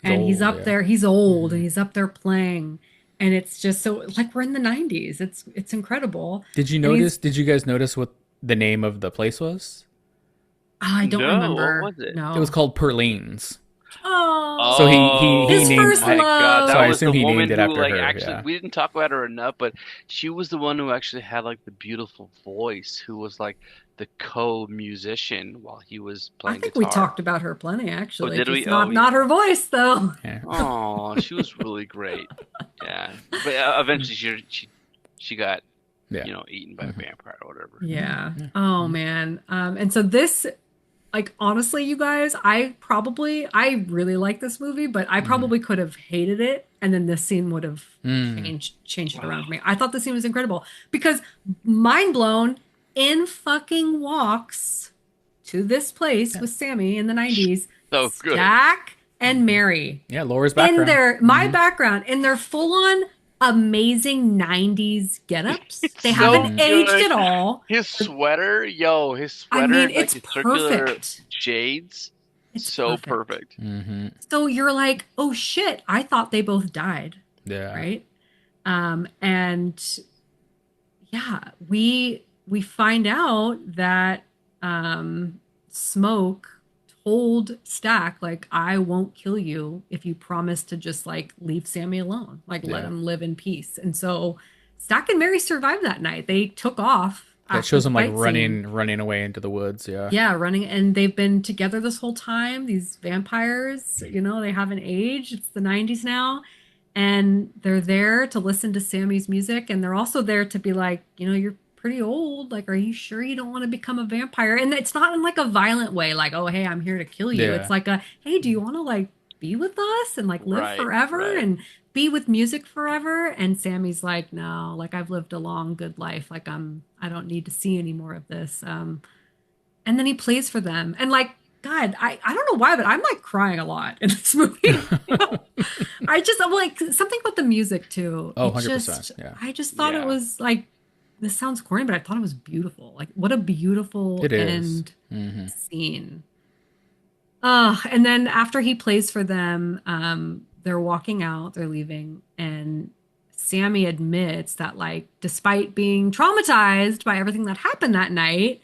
he's old, up yeah. there. He's old Hmm. and he's up there playing. And it's just so like we're in the 90s. It's incredible. Did you And he's notice? Did you guys notice what the name of the place was? I don't No, what remember. was it? It was No. called Perline's. Oh, So he his Oh first named. my God, So that I love. was the assume he named woman it who after like her. actually Yeah. we didn't talk about her enough, but she was the one who actually had like the beautiful voice, who was like the co-musician while he was I playing think we guitar. talked about her plenty, Oh, actually. did Just we? Oh not yeah. her voice though. Yeah. Oh, she was really great. Yeah, but eventually she got Yeah. eaten by a Hmm. vampire or whatever. Yeah. Yeah. Oh Mhm. man. And so this, like honestly, you guys, I really like this movie, but I Mhm. probably could have hated it, and then this scene would have Mm. changed it around for Wow, me. I thought the scene was incredible because mind blown in fucking walks to this place Yeah. with Sammy in the 90s, so good. Stack and Mhm. Mary Yeah. Laura's in background. their my Hmm. background in their full-on amazing 90s He's getups. They haven't so Hmm. aged good. at all. His sweater, yo, his I sweater, mean, like it's his circular perfect. shades, It's so perfect. perfect. Hmm. So you're like, oh shit, I thought they both died, Yeah. right? And yeah, we find out that Smoke told Stack like I won't kill you if you promise to just like leave Sammy alone, like let Yeah. him live in peace. And so Stack and Mary survived that night. They took off Yeah. It after shows the him like fight scene. running away into the woods. Yeah. Yeah, running, and they've been together this whole time. These vampires, they haven't aged. It's the 90s now. And they're there to listen to Sammy's music. And they're also there to be like, you're pretty old. Like, are you sure you don't want to become a vampire? And it's not in like a violent way, like, oh, hey, I'm here to kill you. It's Yeah. like hey, do you want to like be with us and like live Right, forever right. and be with music forever? And Sammy's like, no, like I've lived a long, good life. Like I don't need to see any more of this. And then he plays for them. And like, God, I don't know why, but I'm like crying a lot in this movie. I'm like something about the music too. Oh, 100%. Yeah. I just thought it Yeah. was like, this sounds corny, but I thought it was beautiful. Like, what a beautiful It is. end Hmm. scene. And then after he plays for them, they're walking out, they're leaving, and Sammy admits that, like, despite being traumatized by everything that happened that night,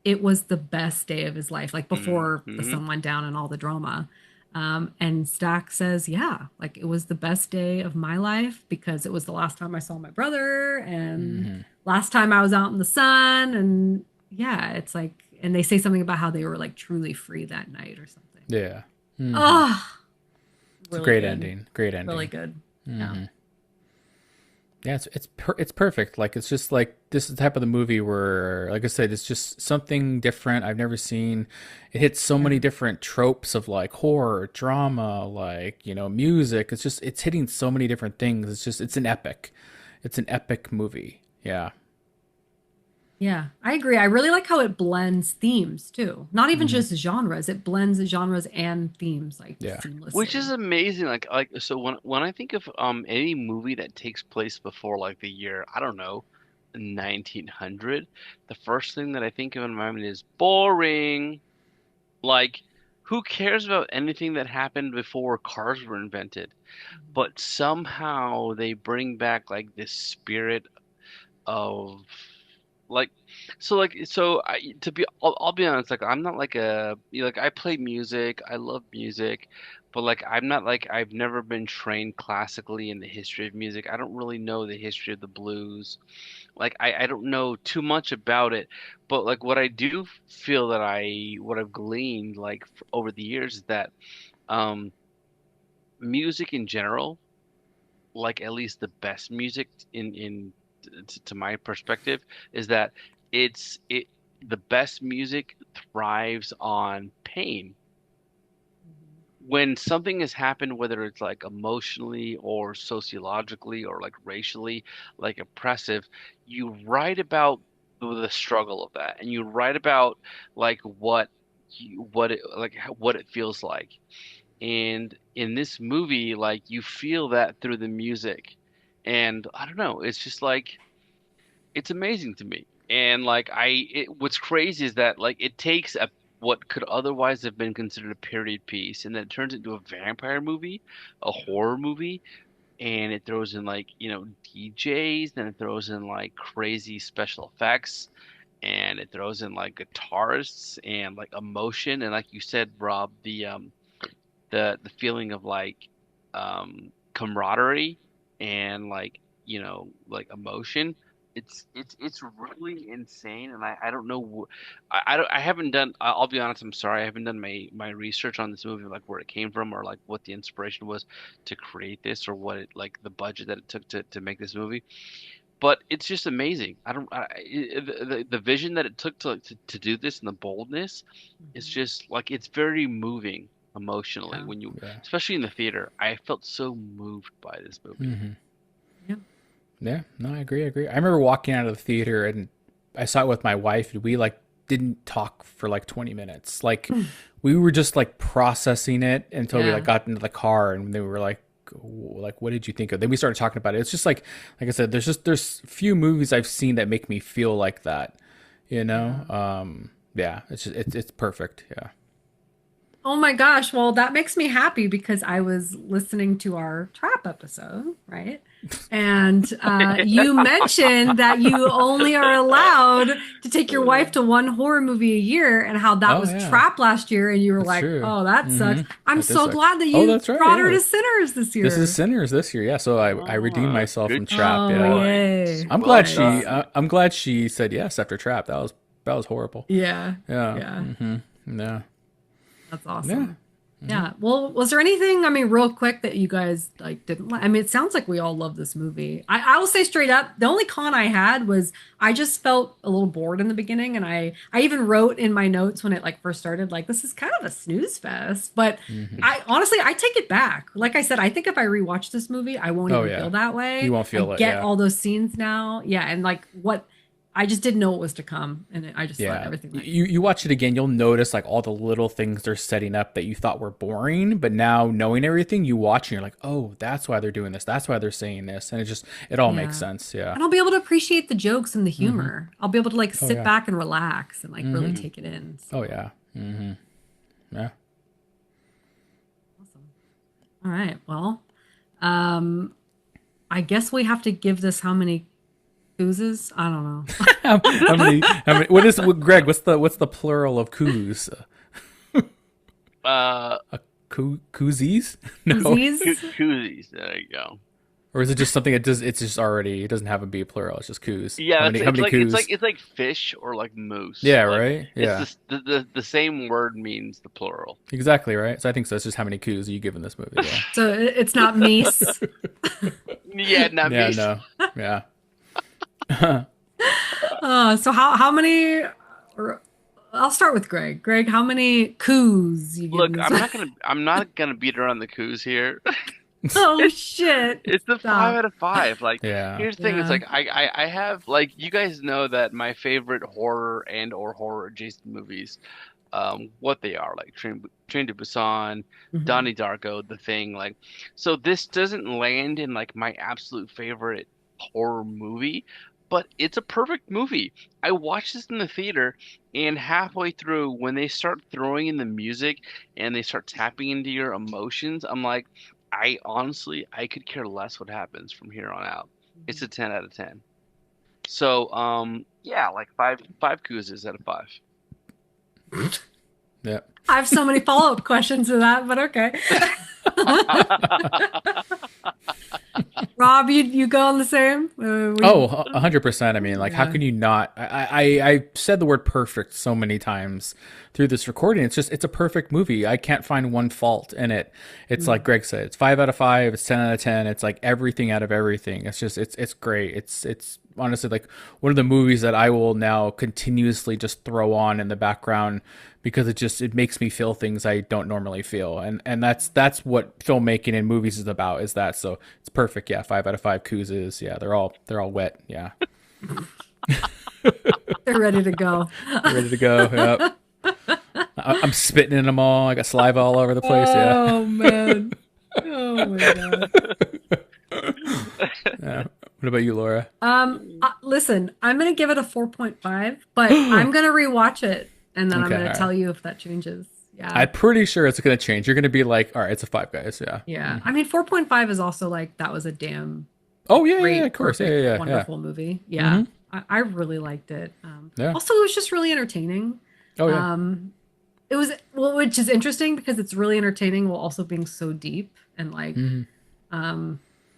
it was the best day of his life, like before the Hmm. sun went down and all the drama. And Stack says, yeah, like it was the best day of my life because it was the last time I saw my brother and Hmm. last time I was out in the sun. And yeah, it's like, and they say something about how they were like truly free that night or something. Yeah. Hmm. Oh, It's a really great good. ending. Great Really ending. good. Yeah. Hmm. Yeah, it's perfect. Like it's just like this is the type of the movie where, like I said, it's just something different I've never seen. It hits so Yeah. many different tropes of like horror, drama, like music. It's hitting so many different things. It's an epic. It's an epic movie. Yeah. Yeah, I agree. I really like how it blends themes too. Not even Hmm. just genres. It blends genres and themes like Yeah. Which is seamlessly. amazing. Like so when I think of any movie that takes place before like the year, I don't know, 1900, the first thing that I think of in my mind is boring. Like, who cares about anything that happened before cars were invented? But somehow they bring back like this spirit of like to be I'll be honest, like I'm not like like I play music, I love music, but like I'm not like I've never been trained classically in the history of music. I don't really know the history of the blues. Like I don't know too much about it, but like what I do feel that what I've gleaned like over the years is that um music in general, like at least the best music in to my perspective, is that it the best music thrives on pain. When something has happened, whether it's like emotionally or sociologically or like racially, like oppressive, you write about the struggle of that, and you write about like what it feels like. And in this movie, like you feel that through the music, and I don't know, it's just like it's amazing to me. And like what's crazy is that like it takes a what could otherwise have been considered a period piece, and then it turns into a vampire movie, a horror movie, and it throws in like, DJs, then it throws in like crazy special effects, and it throws in like guitarists and like emotion, and like you said, Rob, the feeling of like camaraderie and like like emotion. It's really insane, and I don't know. I haven't done. I'll be honest. I'm sorry. I haven't done my research on this movie, like where it came from, or like what the inspiration was to create this, or what it like the budget that it took to make this movie. But it's just amazing. I don't. The vision that it took to do this, and the boldness, is Mhm. just like it's very moving emotionally Yeah. when you, Yeah. especially in the theater. I felt so moved by this movie. Hmm. Yeah. Yeah, no, I agree. I agree. I remember walking out of the theater and I saw it with my wife, and we like didn't talk for like 20 minutes. Like we were just like processing it until we Yeah. like got into the car, and they were like, what did you think of? Then we started talking about it. It's just like I said, there's few movies I've seen that make me feel like that, you know? Yeah. Yeah, it's perfect. Yeah. Oh my gosh. Well, that makes me happy because I was listening to our trap episode, right? And you mentioned that you only are allowed to take your wife to one horror movie a year, and how that Oh was yeah, Trap last year. And you were that's like, true. oh, that sucks. I'm That does so suck. glad that Oh, you that's right. brought her Yeah. to Sinners this This is year. Sinners this year, yeah. So I redeemed myself from Good Trap. Oh, Yeah, yay. I'm Well glad Nice. I'm glad she said yes after Trap. That was horrible. Yeah. Yeah. Yeah. Yeah. That's Yeah. awesome. Yeah. Well, was there anything, I mean, real quick that you guys like didn't like? I mean, it sounds like we all love this movie. I will say straight up, the only con I had was I just felt a little bored in the beginning, and I even wrote in my notes when it like first started, like this is kind of a snooze fest. But Hmm. I honestly I take it back. Like I said, I think if I rewatch this movie, I won't Oh even yeah. feel that You way. won't I feel it. get Yeah. all those scenes now. Yeah, and like what I just didn't know what was to come, and I just thought Yeah. everything went. You watch it again, you'll notice like all the little things they're setting up that you thought were boring, but now knowing everything, you watch and you're like, oh, that's why they're doing this. That's why they're saying this, and it all makes Yeah. sense. Yeah. And I'll be able to appreciate the jokes and the Hmm. humor. I'll be able to like Oh sit yeah. back and relax and like really Hmm. take it in. Oh So yeah. Hmm. Yeah. awesome. All right. Well, um, I guess we have to give this how many oozes? I don't know. Greg? What's the plural of coos? Uh, Koozies? No, Oozes? Koozies. There you go. or is it just something it does? It's just already. It doesn't have a be plural. It's just coos. Yeah, How many coos? it's like fish or like moose. Yeah, Like, right. Yeah, it's the same word means the plural. exactly right. So I think so. It's just how many coos are you giving this movie? Yeah. So it's not meese. Yeah, not Yeah. me. No. Yeah. So how many? Or, I'll start with Greg. Greg, how many coos you Look, giving I'm this? not gonna beat around the coos here. Oh shit! It's the Stop. 5 out of 5. Like, Yeah. here's the thing. It's Yeah. like I have like you guys know that my favorite horror and or horror adjacent movies, what they are like Train to Busan, Mhm. Donnie Darko, The Thing. Like, so this doesn't land in like my absolute favorite horror movie, but it's a perfect movie. I watched this in the theater, and halfway through, when they start throwing in the music and they start tapping into your emotions, I'm like, I could care less what happens from here on out. It's a 10 out of 10. So, yeah, like five koozes out of 5. Yeah. I have so many follow-up questions to that, but okay. Rob, you go on the same? Oh, 100%. I mean, like, how Yeah. can you not? I said the word perfect so many times through this recording. It's a perfect movie. I can't find one fault in it. It's like Greg said, it's 5 out of 5. It's 10 out of 10. It's like everything out of everything. It's great. It's honestly like one of the movies that I will now continuously just throw on in the background because it makes me feel things I don't normally feel, and that's what filmmaking and movies is about, is that. So it's perfect. Yeah, 5 out of 5 Koozes. Yeah, they're all wet. Yeah, They're ready to go. they're ready to go. Yep. I'm spitting in them all. I got saliva all over the place. Yeah. Oh man. Oh my god. Yeah. What about you, Laura? Listen, I'm gonna give it a 4.5, but I'm gonna rewatch it and then I'm Okay, gonna all tell right. you if that changes. Yeah. I'm pretty sure it's going to change. You're going to be like, all right, it's a 5, guys. Yeah. Yeah. I mean, 4.5 is also like that was a damn Oh yeah, yeah, yeah, great, of course. Yeah, perfect, yeah, yeah, wonderful movie. yeah. Yeah. I really liked it. Yeah. Also, it was just really entertaining. Oh yeah. It was, well, which is interesting because it's really entertaining while also being so deep and like,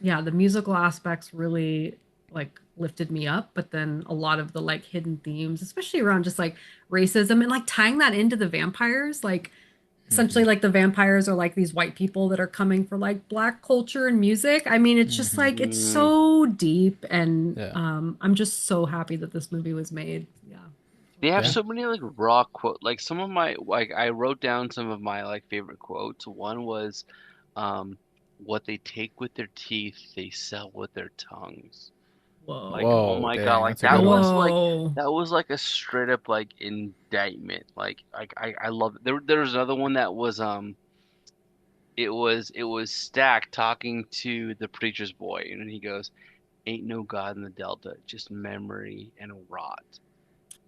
yeah, the musical aspects really like lifted me up, but then a lot of the like hidden themes, especially around just like racism and like tying that into the vampires, like essentially like the vampires are like these white people that are coming for like black culture and music. I mean, it's just like it's Mm. so deep and Yeah. I'm just so happy that this movie was made. Yeah. They have Yeah. so many like raw quote. Like some of my like I wrote down some of my like favorite quotes. One was, um, "What they take with their teeth, they sell with their tongues." Like, Whoa. oh Whoa, my God, dang, like that's a good one. Whoa. that was like a straight up like indictment. I love it. There was another one that was it was Stack talking to the preacher's boy, and he goes, "Ain't no God in the Delta, just memory and rot."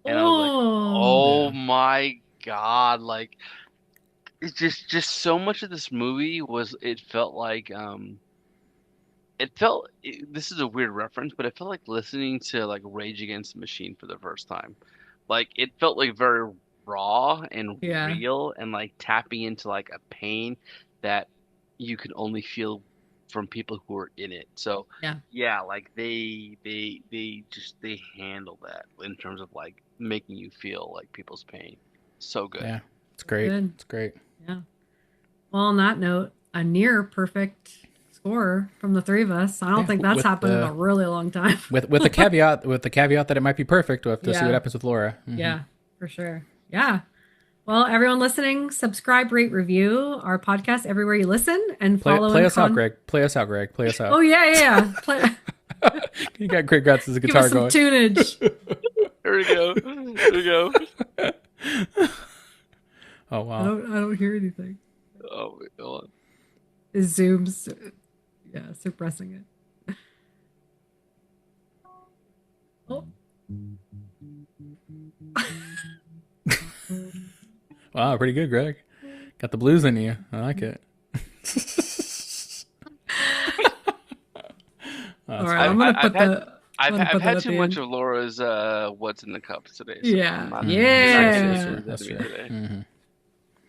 And I was like, Oh. oh Yeah. my God, like it's just so much of this movie was it felt like this is a weird reference, but it felt like listening to like Rage Against the Machine for the first time. Like it felt like very raw and Yeah. real and like tapping into like a pain that you can only feel from people who are in it. So Yeah. yeah, like they handle that in terms of like making you feel like people's pain. So good. Yeah. It's great. Good. It's great. Yeah. Well, on that note, a near perfect score from the three of us. I don't Yeah. think that's happened in a really long time. With the caveat that it might be perfect. We'll have to see what Yeah. happens with Laura. Yeah, for sure. Yeah. Well, everyone listening, subscribe, rate, review our podcast everywhere you listen, and follow Play and us out, Greg. Play us out, Greg. Play us out. Oh yeah, yeah, yeah. Play, You got Greg Gratz as a give guitar us some going. tunage. Here we go. Here we go. Oh wow. I don't hear anything. Oh, wait, hold on. Is Zoom's, yeah, suppressing it. Oh, Wow, pretty good, Greg. Got the blues in you. I like it. all right. I'm gonna put the. I'm gonna I've put that had at too the much end. of Laura's what's in the cups today, so Yeah, I'm not yeah. gonna That's me true. today.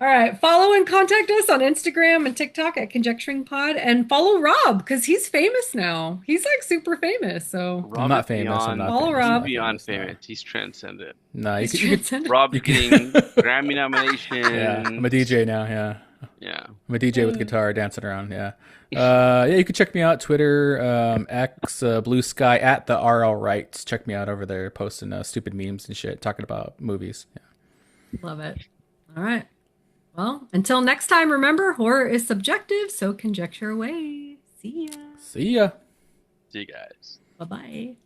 All right. Follow and contact us on Instagram and TikTok at Conjecturing Pod, and follow Rob because he's famous now. He's like super famous. So I'm Rob not is famous. I'm beyond, not Follow famous. Rob. I'm he's not beyond famous, famous. He's transcended. no, he's you could, transcendent. Rob is getting Grammy yeah, I'm a nominations. DJ now. Yeah, Yeah. I'm a DJ with guitar dancing around. Yeah. Yeah, you can check me out Twitter, X, Blue Sky at the RL Rights. Check me out over there, posting stupid memes and shit, talking about movies. Yeah. Love it. All right. Well, until next time, remember horror is subjective, so conjecture away. See ya. See ya. See you guys. Bye bye.